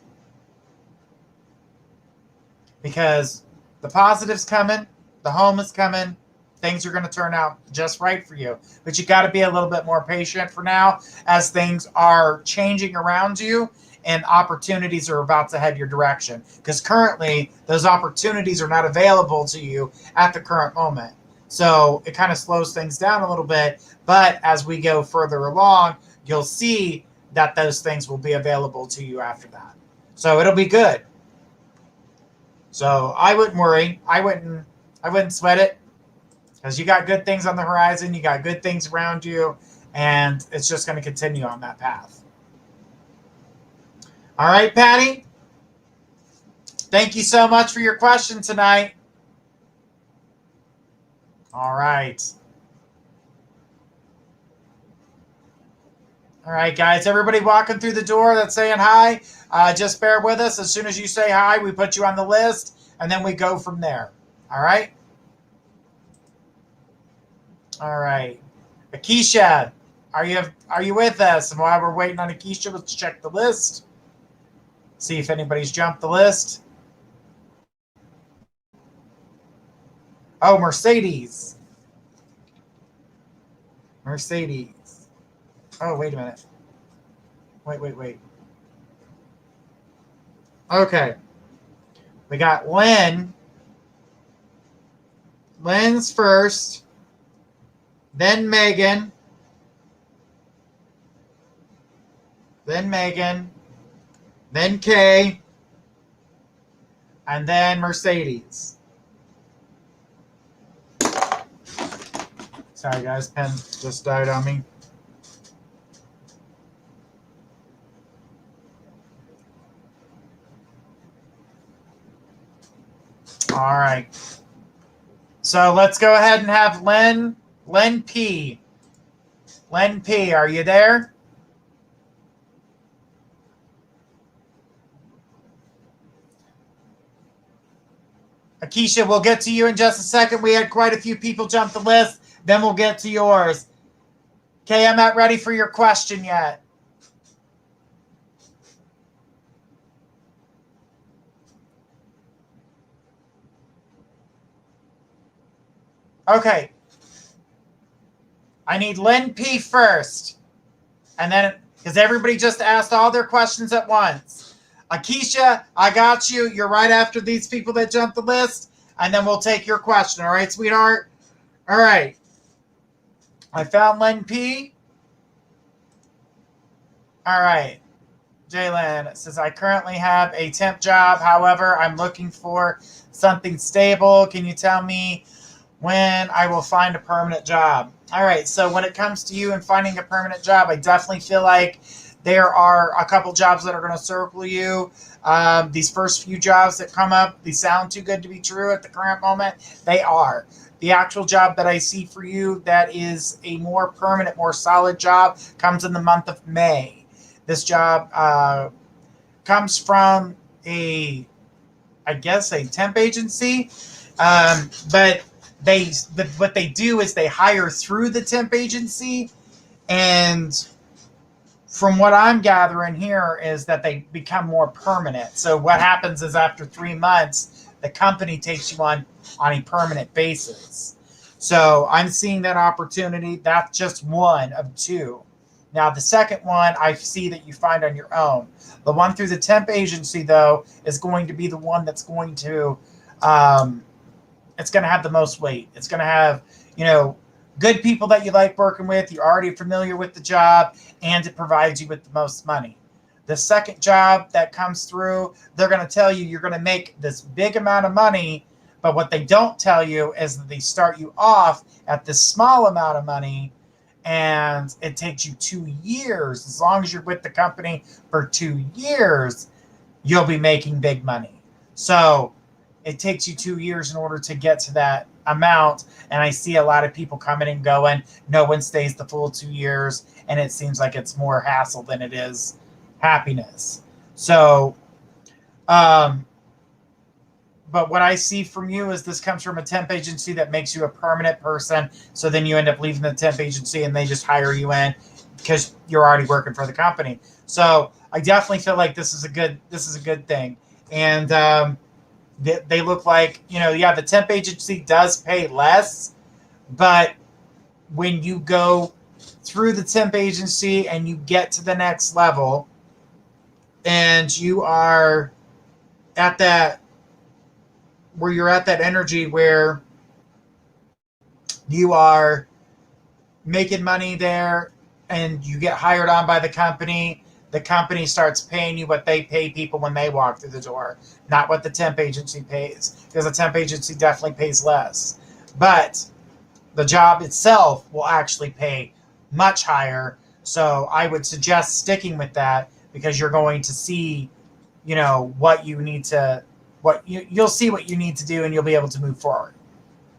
Because the positive's coming, the home is coming, things are going to turn out just right for you. But you got to be a little bit more patient for now as things are changing around you and opportunities are about to head your direction. Because currently, those opportunities are not available to you at the current moment. So it kind of slows things down a little bit. But as we go further along, you'll see that those things will be available to you after that. So it'll be good. So I wouldn't worry. I wouldn't sweat it. Because you got good things on the horizon, you got good things around you, and it's just going to continue on that path. All right, Patty? Thank you so much for your question tonight. All right. All right, guys. Everybody walking through the door that's saying hi, just bear with us. As soon as you say hi, we put you on the list, and then we go from there. All right? All right. Akeisha, are you with us? And while we're waiting on Akeisha, let's check the list. See if anybody's jumped the list. Oh, Mercedes. Mercedes. Oh, wait a minute. Wait. Okay. We got Lynn. Lynn's first. Then Megan. Then Kay. and then Mercedes. Sorry guys, pen just died on me. All right. So let's go ahead and have Len P. Len P, are you there? Akeisha, we'll get to you in just a second. We had quite a few people jump the list. Then we'll get to yours. Okay, I'm not ready for your question yet. Okay. I need Lynn P first. And then, because everybody just asked all their questions at once. Akeisha, I got you. You're right after these people that jumped the list. And then we'll take your question. All right, sweetheart? All right. I found Lynn P. All right. Jalen says, I currently have a temp job. However, I'm looking for something stable. Can you tell me when I will find a permanent job? All right. So when it comes to you and finding a permanent job, I definitely feel like there are a couple jobs that are going to circle you. These first few jobs that come up, they sound too good to be true at the current moment. They are. The actual job that I see for you that is a more permanent, more solid job comes in the month of May. This job comes from I guess, a temp agency. But what they do is they hire through the temp agency. And from what I'm gathering here is that they become more permanent. So what happens is after 3 months, the company takes you on a permanent basis. So I'm seeing that opportunity. That's just one of two. Now, the second one I see that you find on your own. The one through the temp agency, though, is going to be the one that's going to, it's going to have the most weight. It's going to have, good people that you like working with. You're already familiar with the job, and it provides you with the most money. The second job that comes through, they're going to tell you you're going to make this big amount of money, but what they don't tell you is that they start you off at this small amount of money, and it takes you 2 years. As long as you're with the company for 2 years, you'll be making big money. So it takes you 2 years in order to get to that amount. And I see a lot of people coming and going. No one stays the full 2 years. And it seems like it's more hassle than it is happiness. So, but what I see from you is this comes from a temp agency that makes you a permanent person. So then you end up leaving the temp agency and they just hire you in because you're already working for the company. So I definitely feel like this is a good thing. And they look like, the temp agency does pay less, but when you go through the temp agency and you get to the next level and you are at that, where you're at that energy where you are making money there and you get hired on by the company starts paying you what they pay people when they walk through the door, not what the temp agency pays, because the temp agency definitely pays less. But the job itself will actually pay much higher. So I would suggest sticking with that because you're going to see, what you need to, you'll see what you need to do and you'll be able to move forward.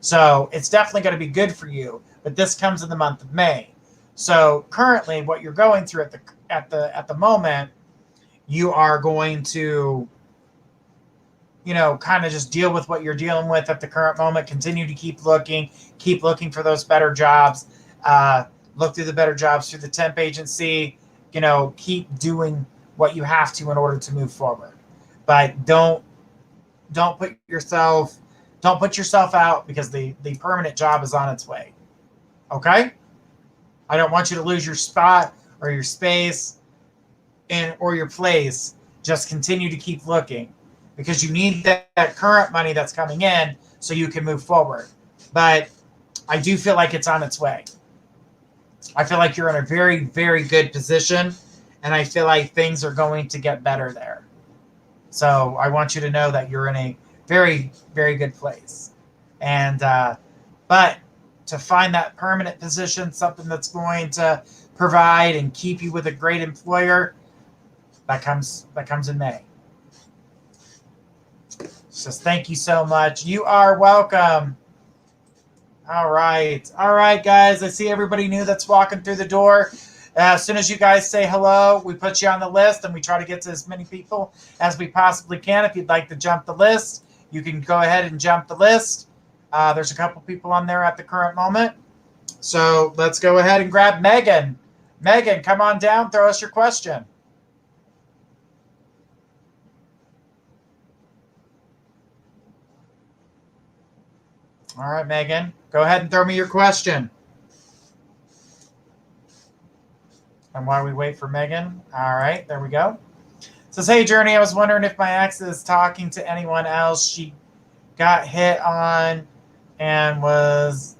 So it's definitely going to be good for you, but this comes in the month of May. So currently what you're going through at the moment, you are going to, kind of just deal with what you're dealing with at the current moment, continue to keep looking for those better jobs, look through the better jobs through the temp agency, keep doing what you have to in order to move forward. But don't put yourself out because the permanent job is on its way. Okay? I don't want you to lose your spot or your space or your place. Just continue to keep looking because you need that current money that's coming in so you can move forward. But I do feel like it's on its way. I feel like you're in a very, very good position, and I feel like things are going to get better there. So I want you to know that you're in a very, very good place. And, but to find that permanent position, something that's going to provide and keep you with a great employer, that comes in May. So thank you so much. You are welcome. All right, guys. I see everybody new that's walking through the door. As soon as you guys say hello, we put you on the list, and we try to get to as many people as we possibly can. If you'd like to jump the list, you can go ahead and jump the list. There's a couple people on there at the current moment. So let's go ahead and grab Megan. Megan, come on down. Throw us your question. All right, Megan, go ahead and throw me your question. And while we wait for Megan, all right, there we go. It says, hey, Journey, I was wondering if my ex is talking to anyone else. She got hit on and was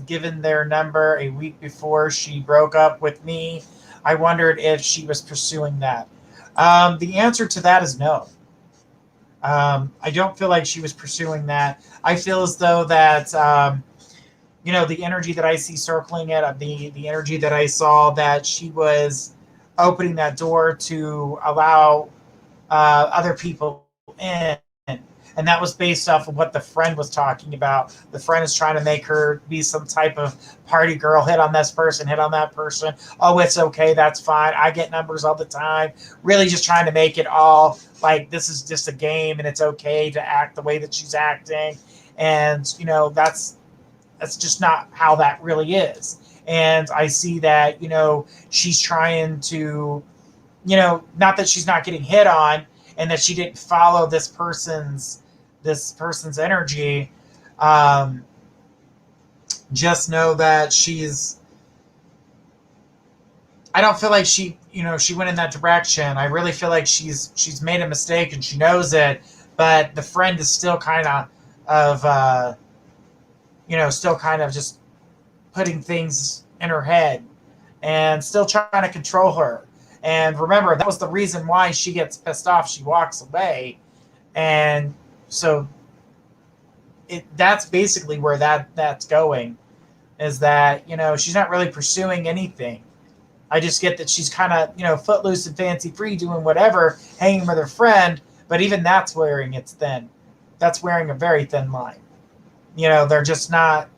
given their number a week before she broke up with me. I wondered if she was pursuing that. The answer to that is no. I don't feel like she was pursuing that. I feel as though that, the energy that I see circling it, the energy that I saw, that she was opening that door to allow other people in. And that was based off of what the friend was talking about. The friend is trying to make her be some type of party girl, hit on this person, hit on that person. Oh, it's okay. That's fine. I get numbers all the time. Really just trying to make it all like this is just a game and it's okay to act the way that she's acting. And, that's just not how that really is. And I see that, she's trying to, not that she's not getting hit on and that she didn't follow this person's energy. Just know that I don't feel like she went in that direction. I really feel like she's made a mistake and she knows it, but the friend is still kind of still kind of just putting things in her head and still trying to control her. And remember, that was the reason why she gets pissed off. She walks away. And so that's basically where that's going, is that, she's not really pursuing anything. I just get that she's kind of, footloose and fancy free, doing whatever, hanging with her friend. But even that's wearing it's thin. That's wearing a very thin line. They're just not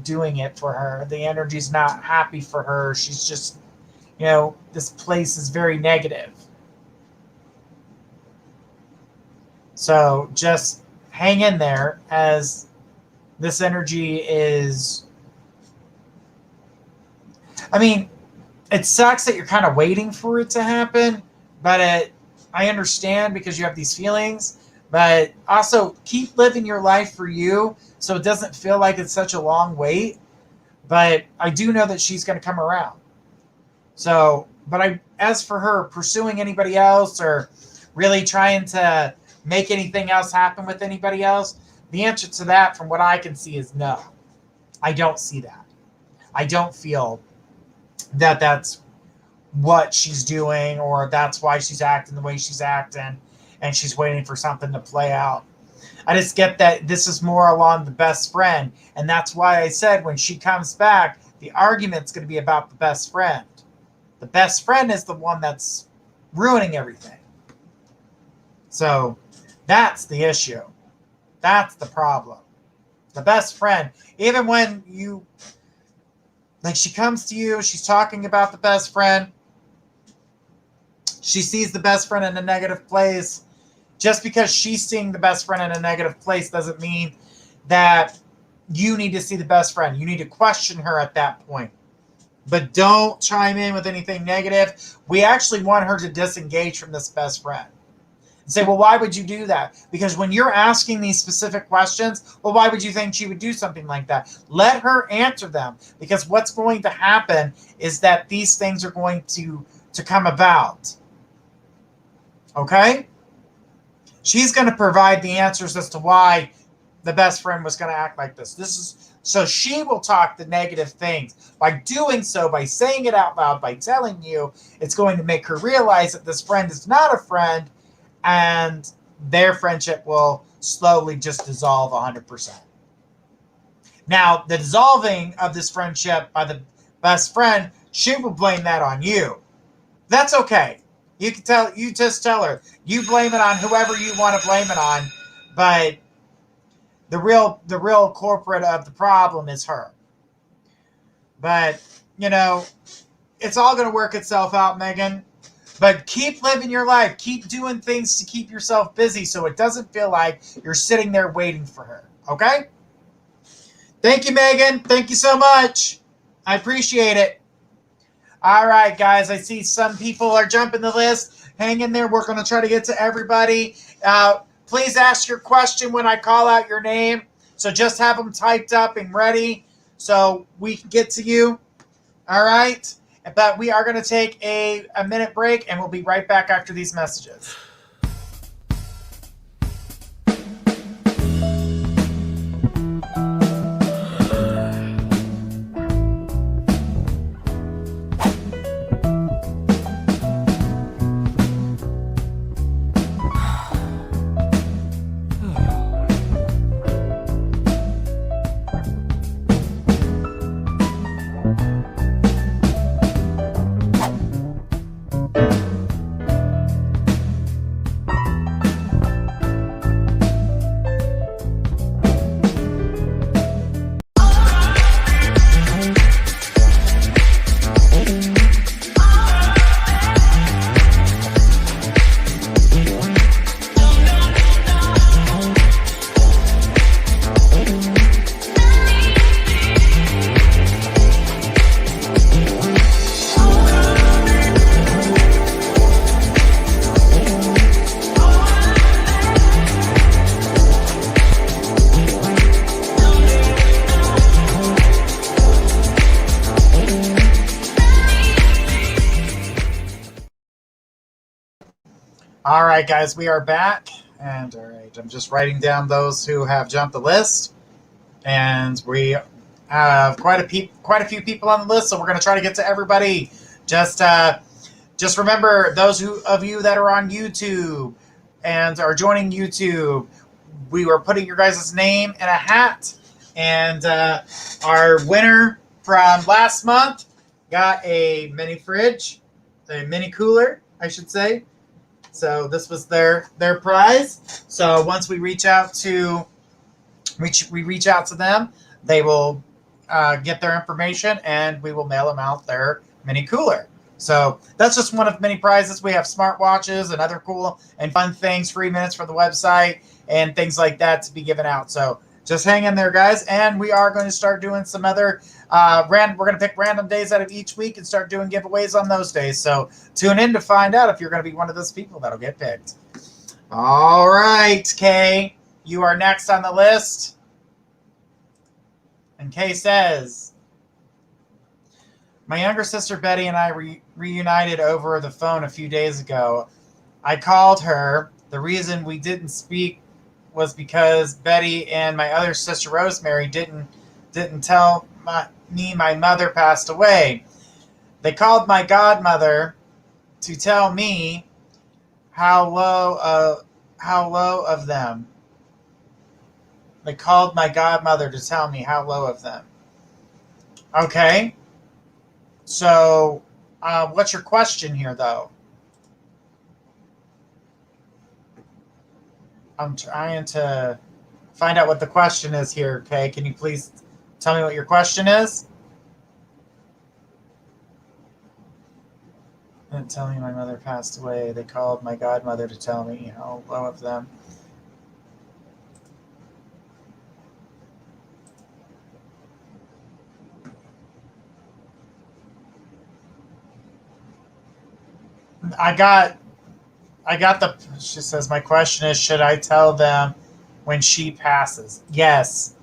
doing it for her. The energy's not happy for her. She's just, this place is very negative. So just hang in there, as this energy is, it sucks that you're kind of waiting for it to happen, but I understand because you have these feelings, but also keep living your life for you so it doesn't feel like it's such a long wait. But I do know that she's going to come around. So, but as for her pursuing anybody else or really trying to make anything else happen with anybody else, the answer to that, from what I can see, is no. I don't see that. I don't feel that that's what she's doing, or that's why she's acting the way she's acting and she's waiting for something to play out. I just get that this is more along the best friend. And that's why I said when she comes back, the argument's going to be about the best friend. The best friend is the one that's ruining everything. So that's the issue. That's the problem. The best friend, even when she comes to you, she's talking about the best friend. She sees the best friend in a negative place. Just because she's seeing the best friend in a negative place doesn't mean that you need to see the best friend. You need to question her at that point. But don't chime in with anything negative. We actually want her to disengage from this best friend. And say, well, why would you do that? Because when you're asking these specific questions, well, why would you think she would do something like that? Let her answer them. Because what's going to happen is that these things are going to come about. Okay? She's going to provide the answers as to why the best friend was going to act like this. So she will talk the negative things. By doing so, by saying it out loud, by telling you, it's going to make her realize that this friend is not a friend, and their friendship will slowly just dissolve 100%. Now, the dissolving of this friendship by the best friend, she will blame that on you. That's okay. You just tell her. You blame it on whoever you want to blame it on, but the real culprit of the problem is her. But, it's all going to work itself out, Megan. But keep living your life. Keep doing things to keep yourself busy so it doesn't feel like you're sitting there waiting for her. Okay? Thank you, Megan. Thank you so much. I appreciate it. All right, guys. I see some people are jumping the list. Hang in there. We're going to try to get to everybody. Please ask your question when I call out your name. So just have them typed up and ready so we can get to you. All right? But we are going to take a minute break, and we'll be right back after these messages. All right, guys, we are back. And all right, I'm just writing down those who have jumped the list. And we have quite a few people on the list, so we're going to try to get to everybody. Just remember, those of you that are on YouTube and are joining YouTube, we were putting your guys' name in a hat. And our winner from last month got a mini fridge, a mini cooler, I should say. So this was their prize. So once we reach out to them, they will get their information, and we will mail them out their mini cooler. So that's just one of many prizes. We have smartwatches and other cool and fun things, free minutes for the website, and things like that to be given out. So just hang in there, guys. And we are going to start doing some other we're going to pick random days out of each week and start doing giveaways on those days. So tune in to find out if you're going to be one of those people that'll get picked. All right, Kay, you are next on the list. And Kay says, my younger sister Betty and I reunited over the phone a few days ago. I called her. The reason we didn't speak was because Betty and my other sister Rosemary didn't tell me my mother passed away. They called my godmother to tell me how low of them. They called my godmother to tell me how low of them. Okay. So, what's your question here, though? I'm trying to find out what the question is here, okay? Can you please tell me what your question is? And tell me my mother passed away. They called my godmother to tell me how low of them. I got she says, my question is, should I tell them when she passes? Yes.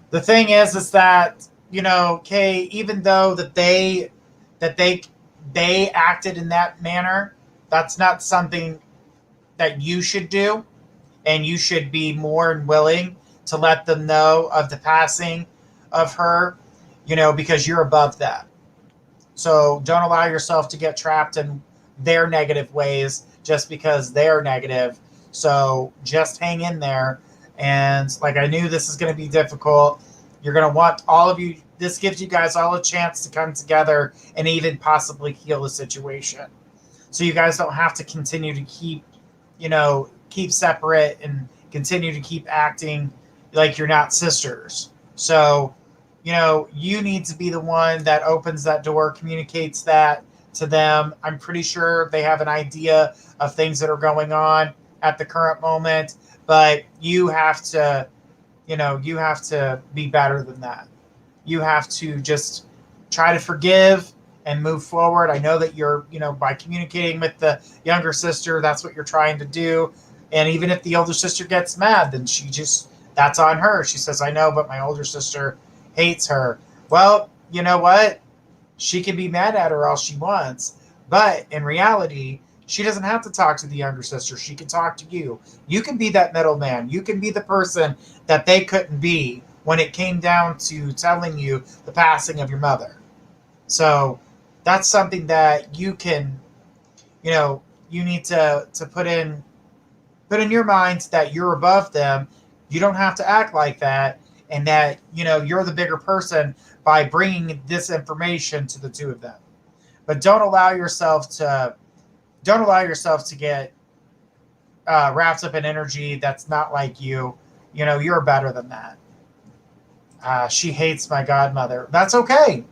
The thing is that, Kay, even though that they acted in that manner, that's not something that you should do. And you should be more than willing to let them know of the passing of her, because you're above that. So don't allow yourself to get trapped in their negative ways just because they're negative. So just hang in there. And like, I knew this is going to be difficult. You're going to want all of you. This gives you guys all a chance to come together and even possibly heal the situation. So you guys don't have to continue to keep separate and continue to keep acting like you're not sisters. So, you need to be the one that opens that door, communicates that to them. I'm pretty sure they have an idea of things that are going on at the current moment, but you have to be better than that. You have to just try to forgive and move forward. I know that you're, by communicating with the younger sister, that's what you're trying to do. And even if the older sister gets mad, then that's on her. She says, I know, but my older sister hates her. Well, you know what? She can be mad at her all she wants. But in reality, she doesn't have to talk to the younger sister. She can talk to you. You can be that middleman. You can be the person that they couldn't be when it came down to telling you the passing of your mother. So that's something that you can, you need to put in your mind that you're above them. You don't have to act like that, and that, you're the bigger person by bringing this information to the two of them. But don't allow yourself to get wrapped up in energy that's not like you. You're better than that. She hates my godmother. That's okay.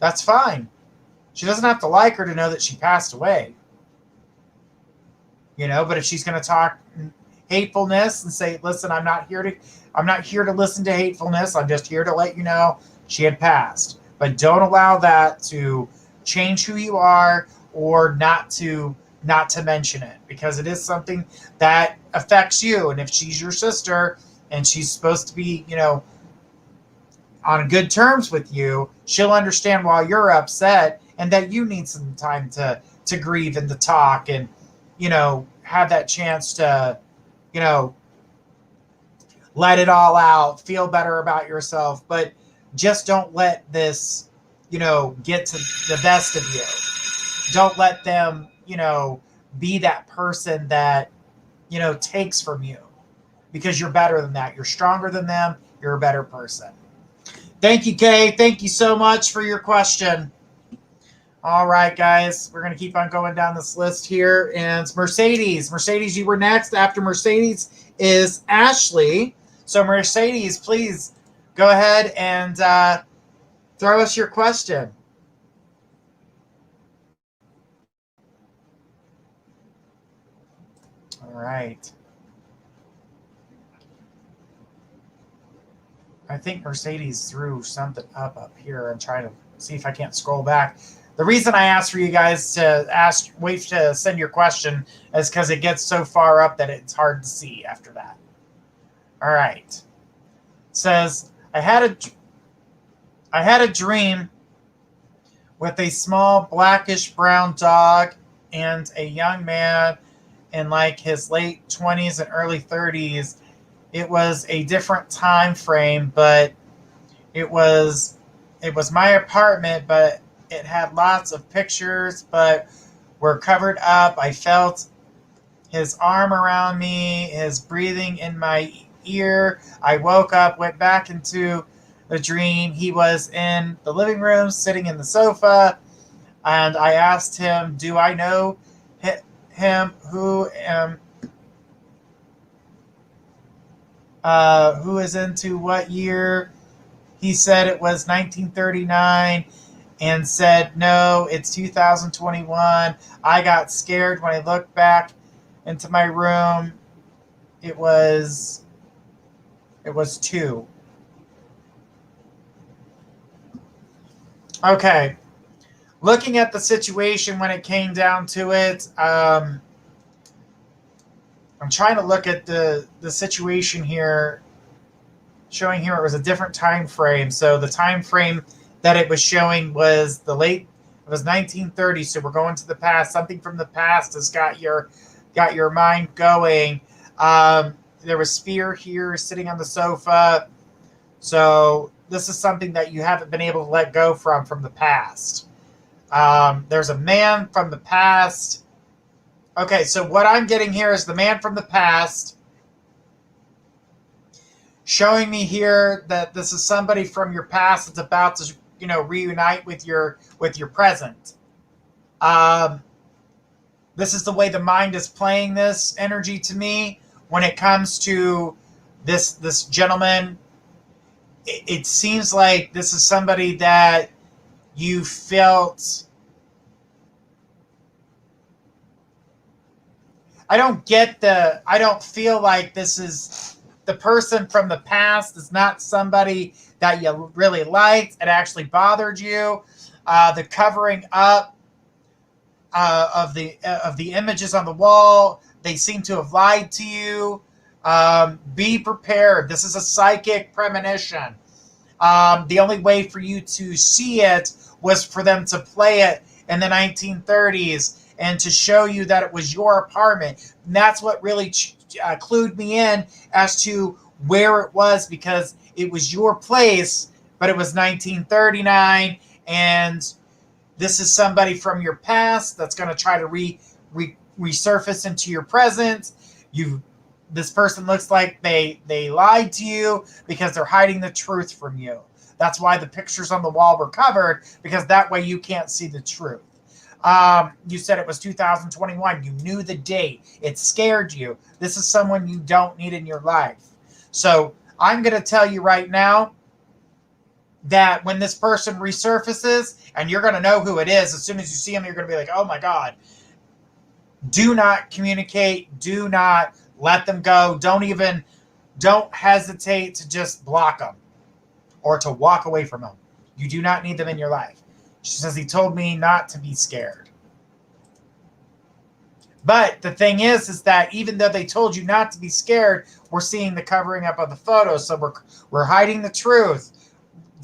That's fine. She doesn't have to like her to know that she passed away. But if she's going to talk hatefulness and say, listen, I'm not here to listen to hatefulness. I'm just here to let you know she had passed. But don't allow that to change who you are, or not to mention it, because it is something that affects you. And if she's your sister and she's supposed to be, on good terms with you, she'll understand while you're upset, and that you need some time to grieve and to talk, and, have that chance to, let it all out, feel better about yourself. But just don't let this, get to the best of you. Don't let them, be that person that, takes from you, because you're better than that. You're stronger than them. You're a better person. Thank you, Kay. Thank you so much for your question. All right, guys, we're going to keep on going down this list here. And Mercedes. Mercedes, you were next. After Mercedes is Ashley. So Mercedes, please go ahead and throw us your question. All right. I think Mercedes threw something up here. I'm trying to see if I can't scroll back. The reason I asked for you guys to wait to send your question is because it gets so far up that it's hard to see after that. All right. It says, I had a dream with a small blackish brown dog and a young man in like his late 20s and early 30s. It was a different time frame, but it was my apartment, but it had lots of pictures, but were covered up. I felt his arm around me, his breathing in my ear. I woke up, went back into the dream. He was in the living room, sitting in the sofa, and I asked him, do I know him? Who is into what year? He said it was 1939 and said, no, it's 2021. I got scared when I looked back into my room. It was 2. Okay. Looking at the situation when it came down to it, I'm trying to look at the situation here, showing here it was a different time frame. So the time frame that it was showing was it was 1930. So we're going to the past. Something from the past has got your mind going. There was Spear here sitting on the sofa. So this is something that you haven't been able to let go from the past. There's a man from the past. Okay, so what I'm getting here is the man from the past showing me here that this is somebody from your past that's about to, reunite with your present. This is the way the mind is playing this energy to me when it comes to this gentleman. It seems like this is somebody that you felt. I don't feel like this is the person from the past is not somebody that you really liked. It actually bothered you. The covering up of the images on the wall, they seem to have lied to you. Be prepared. This is a psychic premonition. The only way for you to see it was for them to play it in the 1930s and to show you that it was your apartment. And that's what really clued me in as to where it was, because it was your place, but it was 1939, and this is somebody from your past that's going to try to resurface into your present. This person looks like they lied to you because they're hiding the truth from you. That's why the pictures on the wall were covered, because that way you can't see the truth. You said it was 2021. You knew the date. It scared you. This is someone you don't need in your life. So I'm going to tell you right now that when this person resurfaces, and you're going to know who it is, as soon as you see him, you're going to be like, oh my God. Do not communicate. Do not let them go. Don't hesitate to just block them or to walk away from them. You do not need them in your life. She says, he told me not to be scared. But the thing is that even though they told you not to be scared, we're seeing the covering up of the photos. So we're hiding the truth.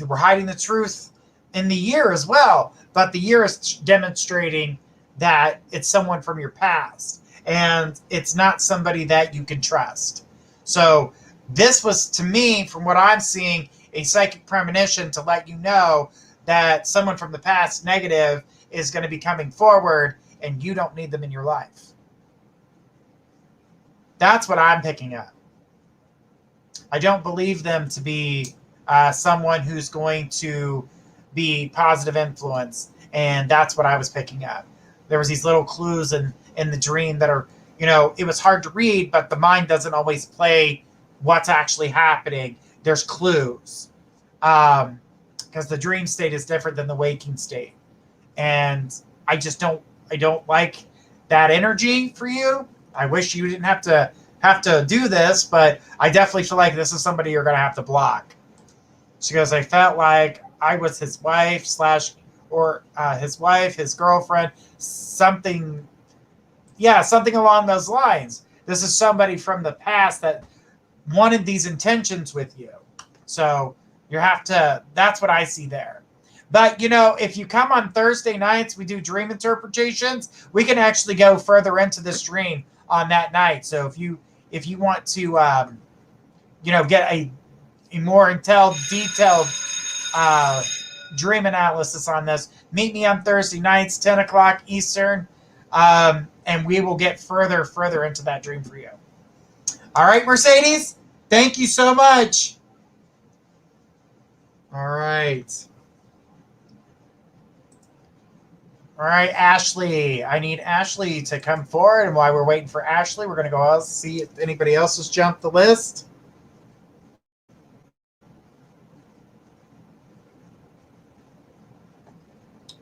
We're hiding the truth in the year as well. But the year is demonstrating that it's someone from your past. And it's not somebody that you can trust. So this was, to me, from what I'm seeing, a psychic premonition to let you know that someone from the past, negative, is going to be coming forward, and you don't need them in your life. That's what I'm picking up. I don't believe them to be someone who's going to be positive influence, and that's what I was picking up. There was these little clues in the dream that are, it was hard to read, but the mind doesn't always play what's actually happening. There's clues. Because the dream state is different than the waking state. And I don't like that energy for you. I wish you didn't have to do this, but I definitely feel like this is somebody you're going to have to block. She goes, I felt like I was his wife his girlfriend, something along those lines. This is somebody from the past that wanted these intentions with you. So that's what I see there. But, if you come on Thursday nights, we do dream interpretations. We can actually go further into this dream on that night. So if you want to, get a more detailed dream analysis on this, meet me on Thursday nights, 10 o'clock Eastern, and we will get further into that dream for you. All right, Mercedes, thank you so much. All right, Ashley. I need Ashley to come forward. And while we're waiting for Ashley, we're going to go out and see if anybody else has jumped the list.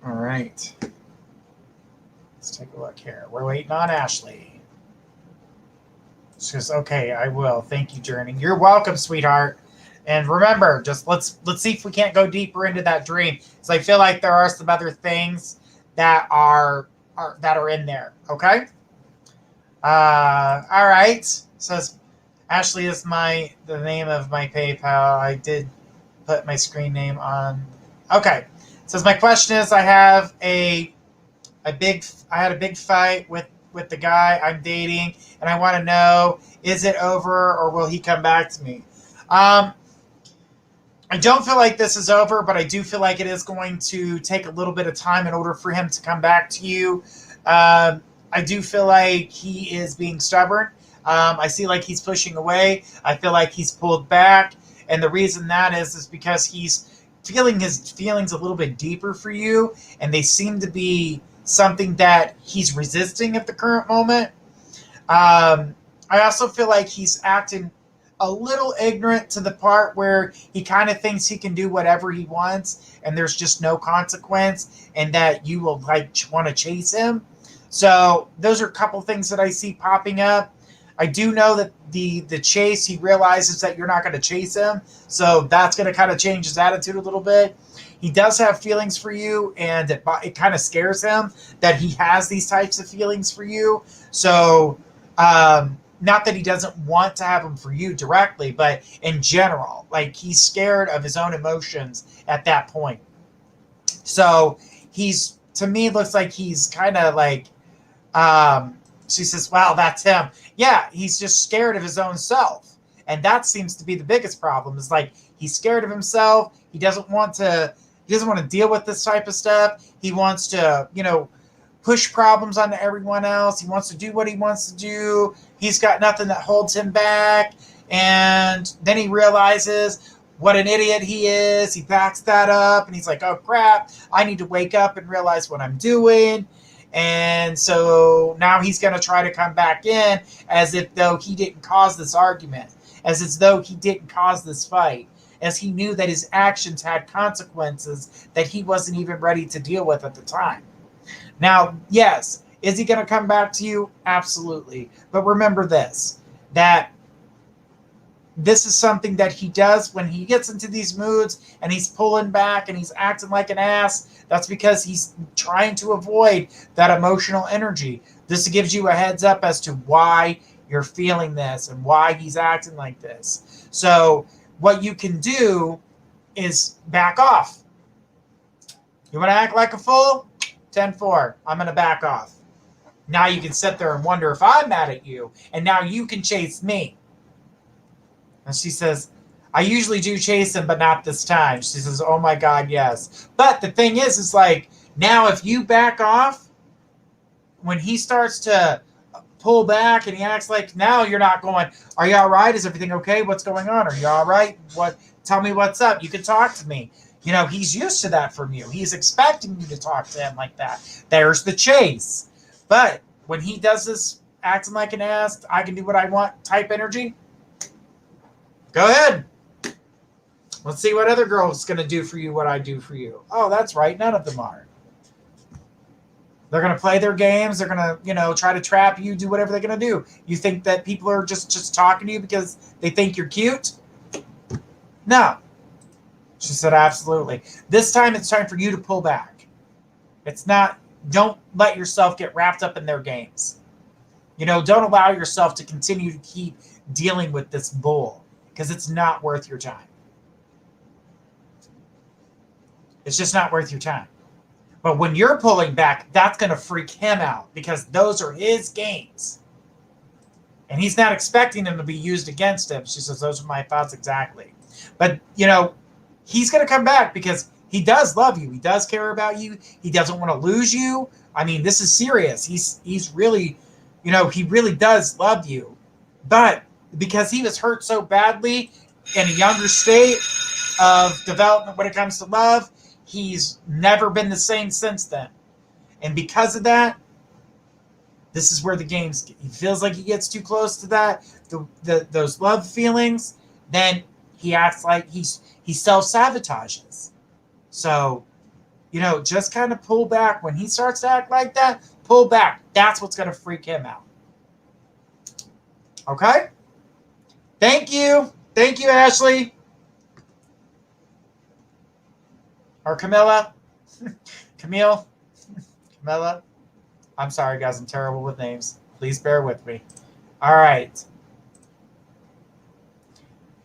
All right. Let's take a look here. We're waiting on Ashley. She goes, okay, I will. Thank you, Journey. You're welcome, sweetheart. And remember, just let's see if we can't go deeper into that dream. So I feel like there are some other things that are in there. Okay. All right. Says Ashley is the name of my PayPal. I did put my screen name on. Okay. Says my question is, I had a big fight with the guy I'm dating, and I want to know, is it over or will he come back to me? I don't feel like this is over, but I do feel like it is going to take a little bit of time in order for him to come back to you. I do feel like he is being stubborn. I see like he's pushing away. I feel like he's pulled back. And the reason that is because he's feeling his feelings a little bit deeper for you. And they seem to be something that he's resisting at the current moment. I also feel like he's acting a little ignorant to the part where he kind of thinks he can do whatever he wants and there's just no consequence and that you will like want to chase him. So those are a couple things that I see popping up. I do know that the chase, he realizes that you're not going to chase him. So that's going to kind of change his attitude a little bit. He does have feelings for you, and it kind of scares him that he has these types of feelings for you. So not that he doesn't want to have them for you directly, but in general, like he's scared of his own emotions at that point. So he's, to me, looks like he's kind of like, she says, wow, that's him. Yeah, he's just scared of his own self. And that seems to be the biggest problem, is like he's scared of himself. He doesn't want to deal with this type of stuff. He wants to, push problems onto everyone else. He wants to do what he wants to do. He's got nothing that holds him back. And then he realizes what an idiot he is. He backs that up and he's like, oh crap, I need to wake up and realize what I'm doing. And so now he's going to try to come back in as if though he didn't cause this argument, as though he didn't cause this fight, as he knew that his actions had consequences that he wasn't even ready to deal with at the time. Now, yes, is he going to come back to you? Absolutely. But remember this, that this is something that he does when he gets into these moods and he's pulling back and he's acting like an ass. That's because he's trying to avoid that emotional energy. This gives you a heads up as to why you're feeling this and why he's acting like this. So what you can do is back off. You want to act like a fool? 10-4. I'm going to back off. Now you can sit there and wonder if I'm mad at you, and now you can chase me. And she says, I usually do chase him, but not this time. She says, oh my God, yes. But the thing is like, now if you back off, when he starts to pull back and he acts like, now you're not going, are you all right? Is everything okay? What's going on? Are you all right? Tell me what's up. You can talk to me. He's used to that from you. He's expecting you to talk to him like that. There's the chase. But when he does this acting like an ass, I can do what I want type energy, go ahead. Let's see what other girl's going to do for you what I do for you. Oh, that's right. None of them are. They're going to play their games. They're going to, try to trap you, do whatever they're going to do. You think that people are just talking to you because they think you're cute? No. She said, absolutely. This time it's time for you to pull back. It's not, don't let yourself get wrapped up in their games. Don't allow yourself to continue to keep dealing with this bull because it's not worth your time. It's just not worth your time. But when you're pulling back, that's going to freak him out because those are his games. And he's not expecting them to be used against him. She says, those are my thoughts exactly. But, he's going to come back because he does love you. He does care about you. He doesn't want to lose you. I mean, this is serious. He's really, he really does love you. But because he was hurt so badly in a younger state of development when it comes to love, he's never been the same since then. And because of that, this is where the games, he feels like he gets too close to that, those love feelings, then he acts like he self-sabotages. So, just kind of pull back. When he starts to act like that, pull back. That's what's going to freak him out. Okay? Thank you. Thank you, Ashley. Or Camilla. Camille. Camilla. I'm sorry, guys. I'm terrible with names. Please bear with me. All right.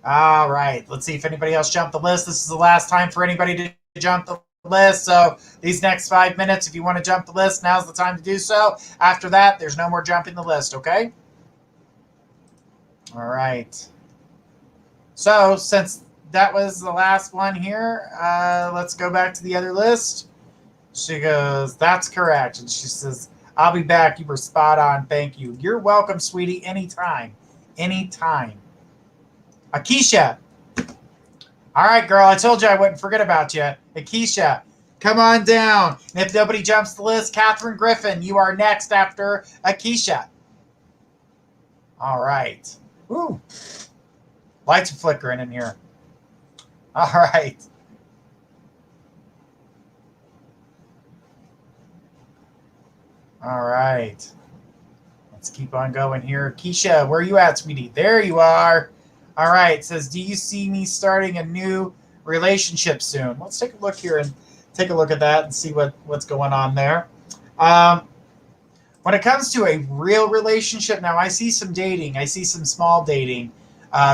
All right. Let's see if anybody else jumped the list. This is the last time for anybody to jump the list. So these next 5 minutes, if you want to jump the list, now's the time to do so. After that, there's no more jumping the list, okay? All right. So since that was the last one here. Let's go back to the other list. She goes, that's correct. And she says, I'll be back. You were spot on. Thank you. You're welcome, sweetie. Anytime. Anytime. Akeisha. All right, girl. I told you I wouldn't forget about you. Akeisha, come on down. And if nobody jumps the list, Catherine Griffin, you are next after Akeisha. All right. Woo. Lights are flickering in here. All right. All right. Let's keep on going here. Keisha, where are you at, sweetie? There you are. All right. It says, do you see me starting a new relationship soon? Let's take a look here and take a look at that and see what's going on there. When it comes to a real relationship, now I see some dating. I see some small dating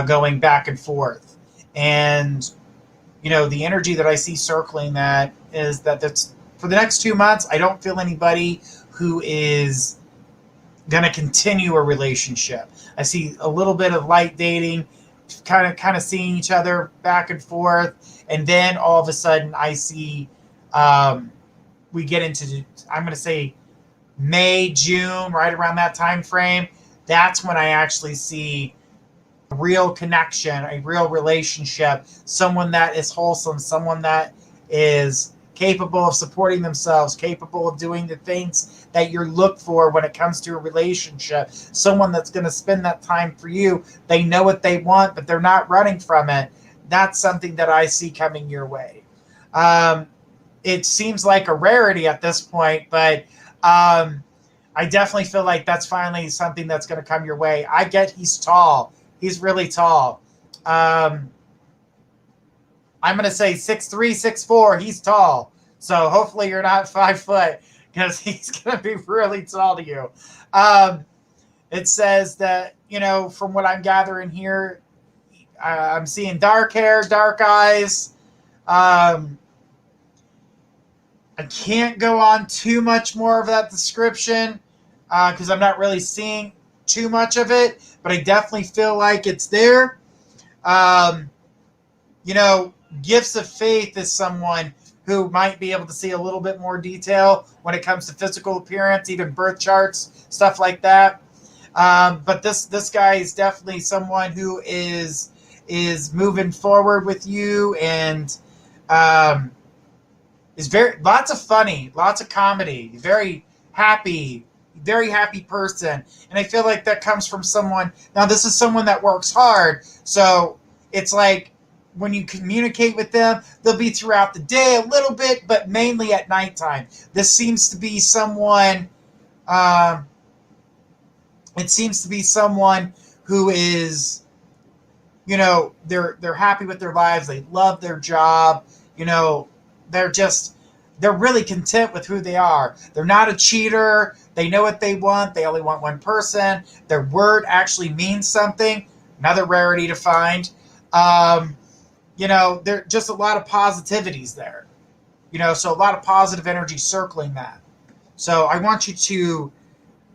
going back and forth. And, you know, the energy that I see circling that is that that's for the next 2 months, I don't feel anybody who is going to continue a relationship. I see a little bit of light dating, kind of seeing each other back and forth, and then all of a sudden I see we get into, I'm going to say May, June, right around that time frame. That's when I actually see a real connection, a real relationship, someone that is wholesome, someone that is capable of supporting themselves, capable of doing the things that you look for when it comes to a relationship, someone that's going to spend that time for you. They know what they want, but they're not running from it. That's something that I see coming your way. It seems like a rarity at this point, but I definitely feel like that's finally something that's going to come your way. I get he's tall. He's really tall. I'm going to say 6'3", 6'4". He's tall. So hopefully you're not 5 foot because he's going to be really tall to you. It says that, you know, from what I'm gathering here, I'm seeing dark hair, dark eyes. I can't go on too much more of that description because I'm not really seeing too much of it, but I definitely feel like it's there. You know, gifts of faith is someone who might be able to see a little bit more detail when it comes to physical appearance, even birth charts, stuff like that. But this guy is definitely someone who is moving forward with you and is lots of funny, lots of comedy, very happy person. And I feel like that comes from someone. Now, this is someone that works hard, so it's like when you communicate with them, they'll be throughout the day a little bit, but mainly at nighttime. This seems to be someone. It seems to be someone who is, you know, they're happy with their lives. They love their job. You know, they're really content with who they are. They're not a cheater. They know what they want. They only want one person. Their word actually means something. Another rarity to find. You know, there just a lot of positivities there. You know, so a lot of positive energy circling that. So I want you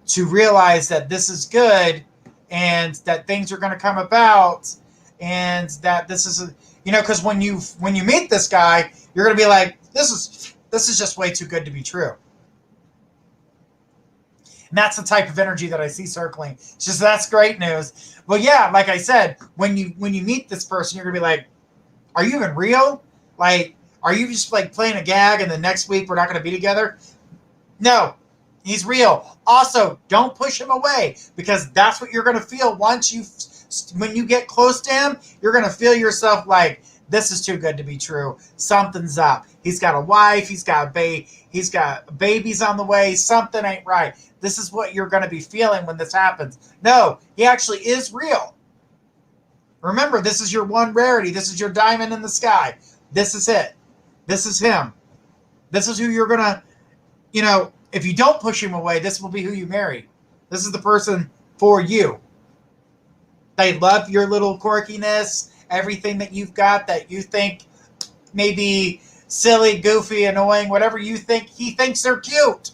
to realize that this is good and that things are going to come about and that this is, you know, because when you meet this guy, you're going to be like, this is just way too good to be true. And that's the type of energy that I see circling. It's just, that's great news. Well, yeah, like I said, when you meet this person, you're going to be like, are you even real? Like, are you just like playing a gag and the next week we're not going to be together? No, he's real. Also, don't push him away because that's what you're going to feel when you get close to him. You're going to feel yourself like, this is too good to be true. Something's up. He's got a wife. He's got babies on the way. Something ain't right. This is what you're going to be feeling when this happens. No, he actually is real. Remember, this is your one rarity. This is your diamond in the sky. This is it. This is him. This is who you're going to, you know, if you don't push him away, this will be who you marry. This is the person for you. They love your little quirkiness, everything that you've got that you think may be silly, goofy, annoying, whatever you think. He thinks they're cute.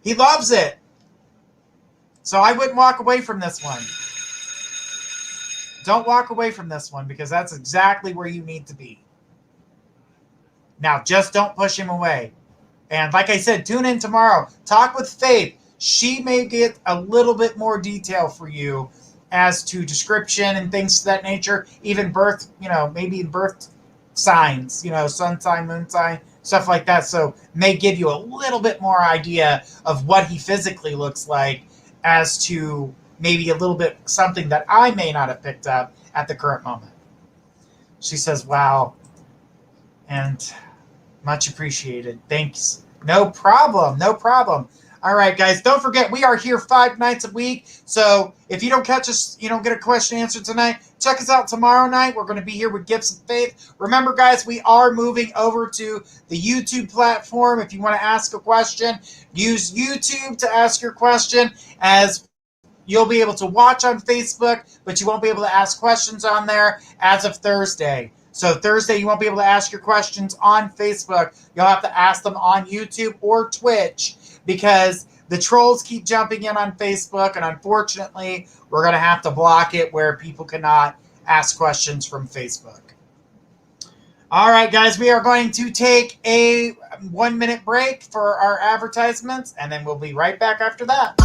He loves it. So I wouldn't walk away from this one. Don't walk away from this one because that's exactly where you need to be. Now, just don't push him away. And like I said, tune in tomorrow. Talk with Faith. She may get a little bit more detail for you as to description and things of that nature. Even birth, maybe birth signs, sun sign, moon sign, stuff like that. So may give you a little bit more idea of what he physically looks like as to maybe a little bit something that I may not have picked up at the current moment. She says, wow. And much appreciated. Thanks. No problem. No problem. All right, guys, don't forget, we are here 5 nights a week. So if you don't catch us, you don't get a question answered tonight, check us out tomorrow night. We're going to be here with Gifts of Faith. Remember, guys, we are moving over to the YouTube platform. If you want to ask a question, use YouTube to ask your question, as you'll be able to watch on Facebook, but you won't be able to ask questions on there as of Thursday. So Thursday, you won't be able to ask your questions on Facebook. You'll have to ask them on YouTube or Twitch, because the trolls keep jumping in on Facebook, and unfortunately, we're going to have to block it where people cannot ask questions from Facebook. All right, guys, we are going to take a 1-minute break for our advertisements, and then we'll be right back after that.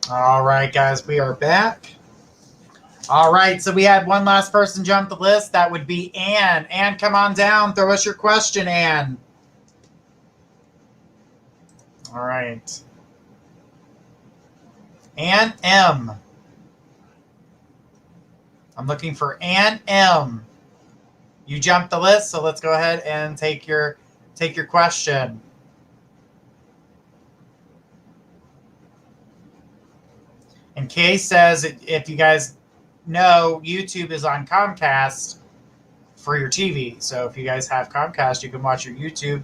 All right, guys, we are back. All right, so we had one last person jump the list. That would be Ann. Ann, come on down. Throw us your question, Ann. All right. Ann M. I'm looking for Ann M. You jumped the list, so let's go ahead and take your question. And Kay says, if you guys know, YouTube is on Comcast for your TV. So if you guys have Comcast, you can watch your YouTube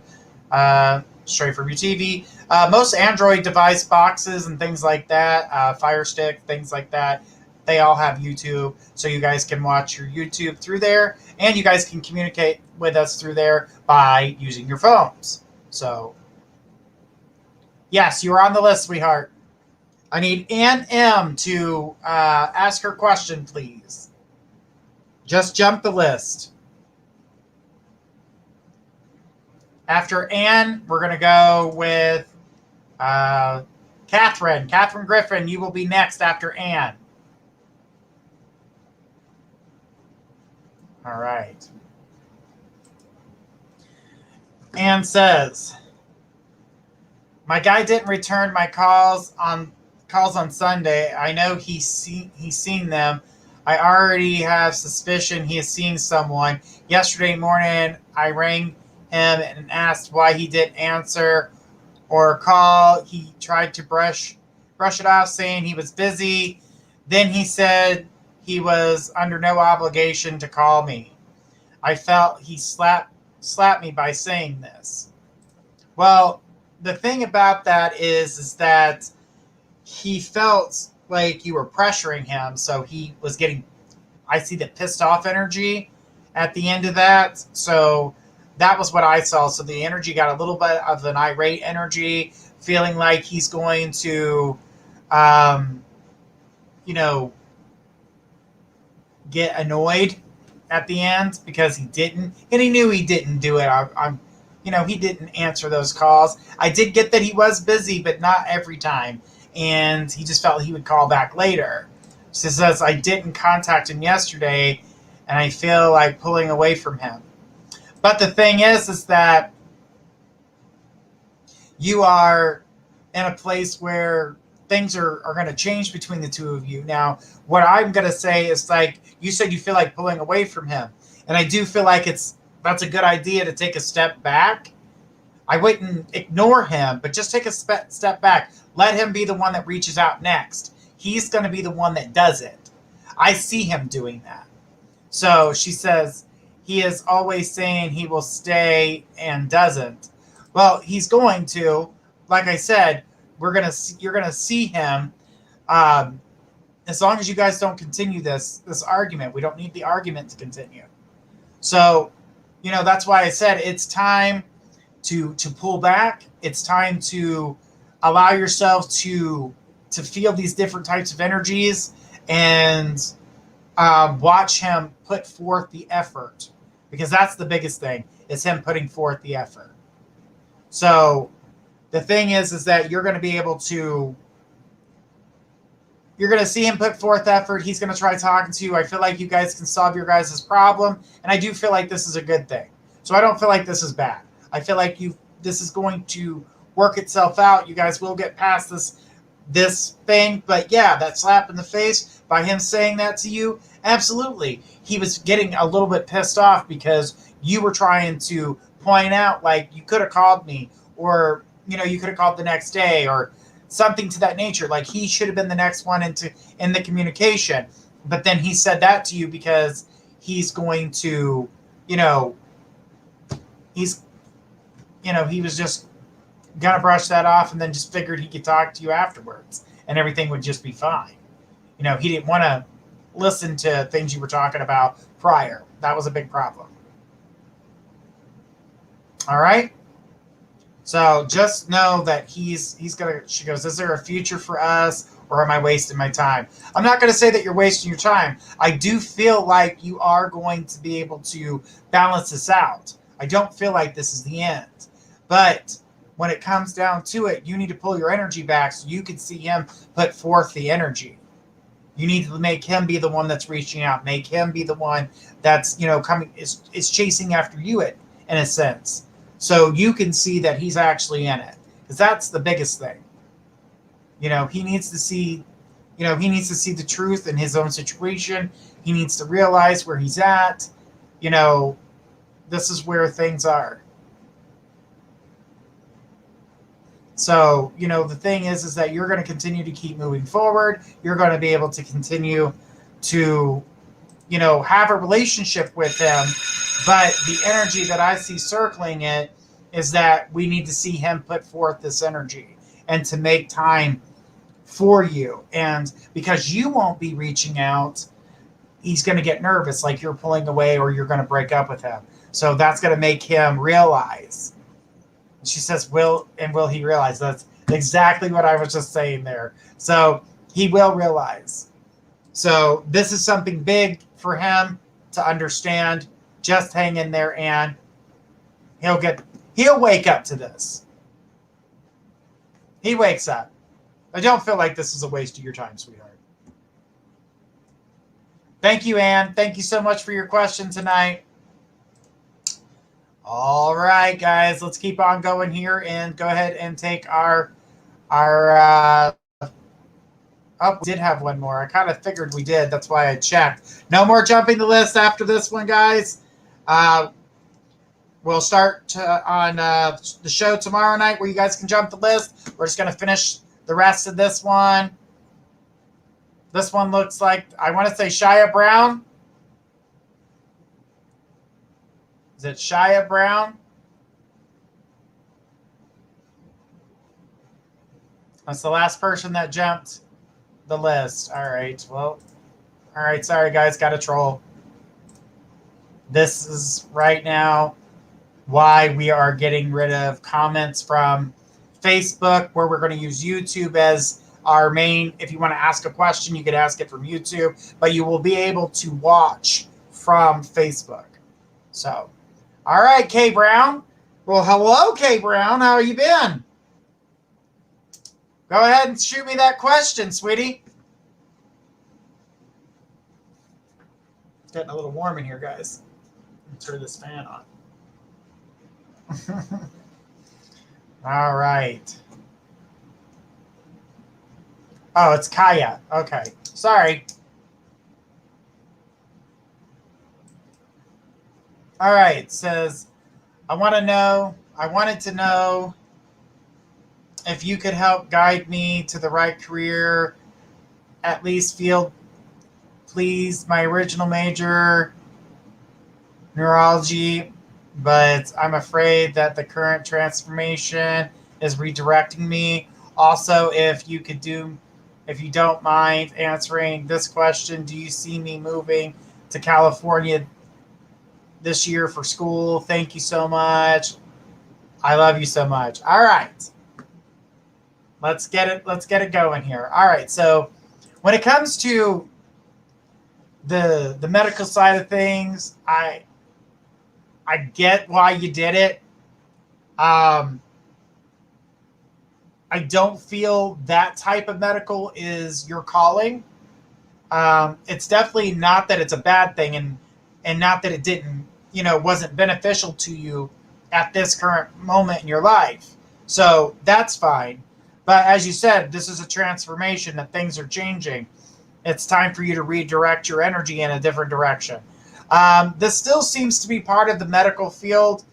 straight from your TV. Most Android device boxes and things like that, Fire Stick, things like that, they all have YouTube. So you guys can watch your YouTube through there, and you guys can communicate with us through there by using your phones. So, yes, you're on the list, sweetheart. I need Ann M to ask her question, please. Just jump the list. After Ann, we're going to go with Catherine. Catherine Griffin, you will be next after Ann. All right. Ann says, my guy didn't return my calls on Sunday. I know he's seen them. I already have suspicion he is seeing someone. Yesterday morning, I rang him and asked why he didn't answer or call. He tried to brush it off, saying he was busy. Then he said he was under no obligation to call me. I felt he slapped me by saying this. Well, the thing about that is that he felt like you were pressuring him, so he was getting, I see the pissed off energy at the end of that. So that was what I saw. So the energy got a little bit of an irate energy, feeling like he's going to get annoyed at the end because he didn't, and he knew he didn't do it. He didn't answer those calls. I did get that he was busy, but not every time, and he just felt he would call back later. She says, I didn't contact him yesterday, and I feel like pulling away from him. But the thing is that you are in a place where things are going to change between the two of you. Now, what I'm going to say is, like you said, you feel like pulling away from him. And I do feel like that's a good idea to take a step back. I wouldn't ignore him, but just take a step back. Let him be the one that reaches out next. He's going to be the one that does it. I see him doing that. So she says, he is always saying he will stay and doesn't. Well, he's going to. Like I said, you're gonna see him. As long as you guys don't continue this argument, we don't need the argument to continue. So, that's why I said it's time to pull back. It's time to allow yourself to feel these different types of energies and watch him put forth the effort, because that's the biggest thing, is him putting forth the effort. So the thing is that you're going to be able to, you're going to see him put forth effort. He's going to try talking to you. I feel like you guys can solve your guys' problem. And I do feel like this is a good thing. So I don't feel like this is bad. I feel like this is going to work itself out. You guys will get past this thing. But yeah, that slap in the face by him saying that to you, absolutely. He was getting a little bit pissed off because you were trying to point out, like, you could have called me, or you could have called the next day, or something to that nature. Like, he should have been the next one in the communication. But then he said that to you because he's going to, he was just gonna brush that off, and then just figured he could talk to you afterwards and everything would just be fine. He didn't want to listen to things you were talking about prior. That was a big problem. All right. So just know that she goes, is there a future for us, or am I wasting my time? I'm not going to say that you're wasting your time. I do feel like you are going to be able to balance this out. I don't feel like this is the end. But when it comes down to it, you need to pull your energy back so you can see him put forth the energy. You need to make him be the one that's reaching out. Make him be the one that's, coming, is chasing after you in a sense. So you can see that he's actually in it. Because that's the biggest thing. He needs to see, the truth in his own situation. He needs to realize where he's at. This is where things are. So, the thing is that you're going to continue to keep moving forward. You're going to be able to continue to, have a relationship with him. But the energy that I see circling it is that we need to see him put forth this energy and to make time for you. And because you won't be reaching out, he's going to get nervous, like you're pulling away or you're going to break up with him. So that's going to make him realize. She says, will he realize? That's exactly what I was just saying there. So he will realize. So this is something big for him to understand. Just hang in there, and he'll wake up to this. He wakes up. I don't feel like this is a waste of your time, sweetheart. Thank you, Anne. Thank you so much for your question tonight. All right, guys, let's keep on going here and go ahead and take our we did have one more. I kind of figured we did. That's why I checked. No more jumping the list after this one, guys. We'll start on the show tomorrow night where you guys can jump the list. We're just going to finish the rest of this one. This one looks like, I want to say Shia Brown. Is it Shia Brown? That's the last person that jumped the list. All right. Well, all right. Sorry, guys. Got to troll. This is right now why we are getting rid of comments from Facebook, where we're going to use YouTube as our main, if you want to ask a question, you could ask it from YouTube, but you will be able to watch from Facebook. So, all right, Kay Brown. Well, hello, Kay Brown. How you been? Go ahead and shoot me that question, sweetie. It's getting a little warm in here, guys. Let's turn this fan on. All right. Oh, it's Kaya. Okay. Sorry. All right. It says, I wanted to know if you could help guide me to the right career, at least field, please. My original major, neurology, but I'm afraid that the current transformation is redirecting me. Also, if you don't mind answering this question, do you see me moving to California this year for school? Thank you so much. I love you so much. All right. Let's get it going here. All right. So when it comes to the medical side of things, I get why you did it. I don't feel that type of medical is your calling. It's definitely not that it's a bad thing, and not that it didn't, wasn't beneficial to you at this current moment in your life. So that's fine. But as you said, this is a transformation, that things are changing. It's time for you to redirect your energy in a different direction. This still seems to be part of the medical field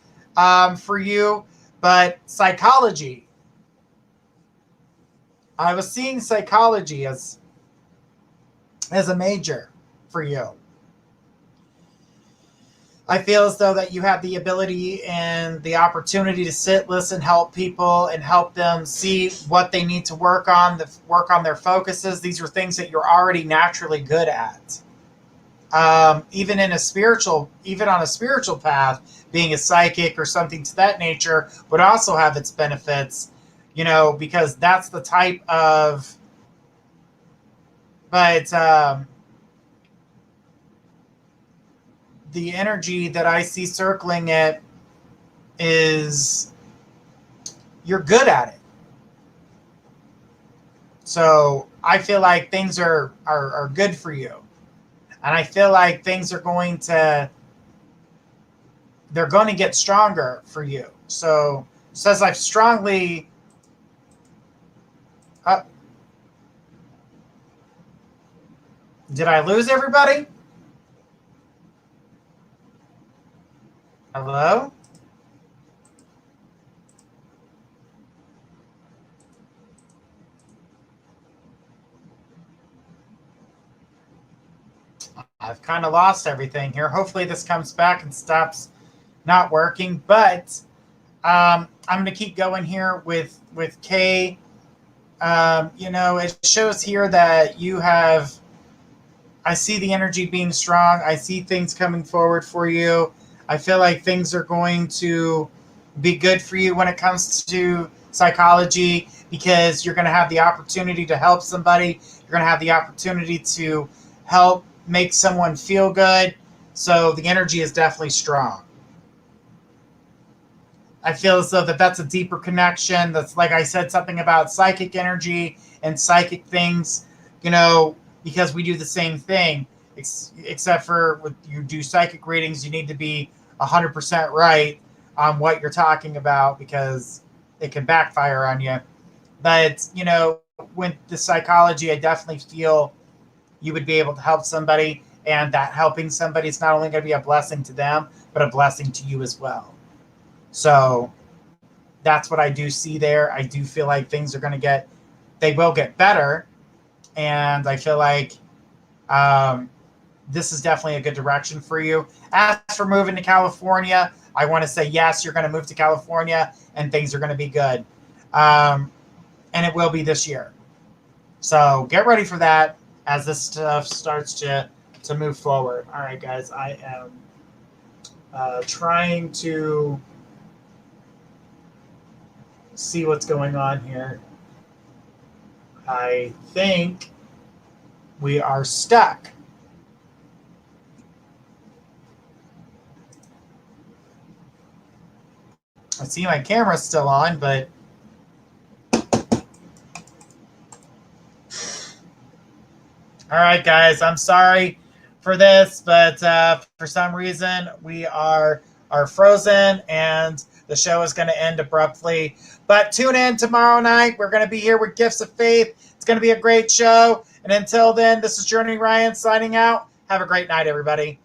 for you, but psychology. I was seeing psychology as a major for you. I feel as though that you have the ability and the opportunity to sit, listen, help people, and help them see what they need to work on their focuses. These are things that you're already naturally good at. Even on a spiritual path, being a psychic or something to that nature would also have its benefits, because that's the type of, but the energy that I see circling it is you're good at it. So I feel like things are good for you. And I feel like things are going to get stronger for you. So it says I've strongly did I lose everybody? Hello? I've kind of lost everything here. Hopefully this comes back and stops not working. But I'm going to keep going here with Kay. It shows here that you have, I see the energy being strong. I see things coming forward for you. I feel like things are going to be good for you when it comes to psychology, because you're going to have the opportunity to help somebody. You're going to have the opportunity to help make someone feel good. So the energy is definitely strong. I feel as though that's a deeper connection. That's, like I said, something about psychic energy and psychic things, because we do the same thing, except for when you do psychic readings, you need to be 100% right on what you're talking about, because it can backfire on you. But, with the psychology, I definitely feel you would be able to help somebody, and that helping somebody is not only going to be a blessing to them, but a blessing to you as well. So that's what I do see there. I do feel like things are they will get better. And I feel like this is definitely a good direction for you. As for moving to California, I want to say, yes, you're going to move to California and things are going to be good. And it will be this year. So get ready for that as this stuff starts to move forward. All right, guys, I am trying to see what's going on here. I think we are stuck. I see my camera's still on, but all right, guys, I'm sorry for this, but for some reason we are frozen and the show is going to end abruptly. But tune in tomorrow night. We're going to be here with Gifts of Faith. It's going to be a great show. And until then, this is Journey Ryan signing out. Have a great night, everybody.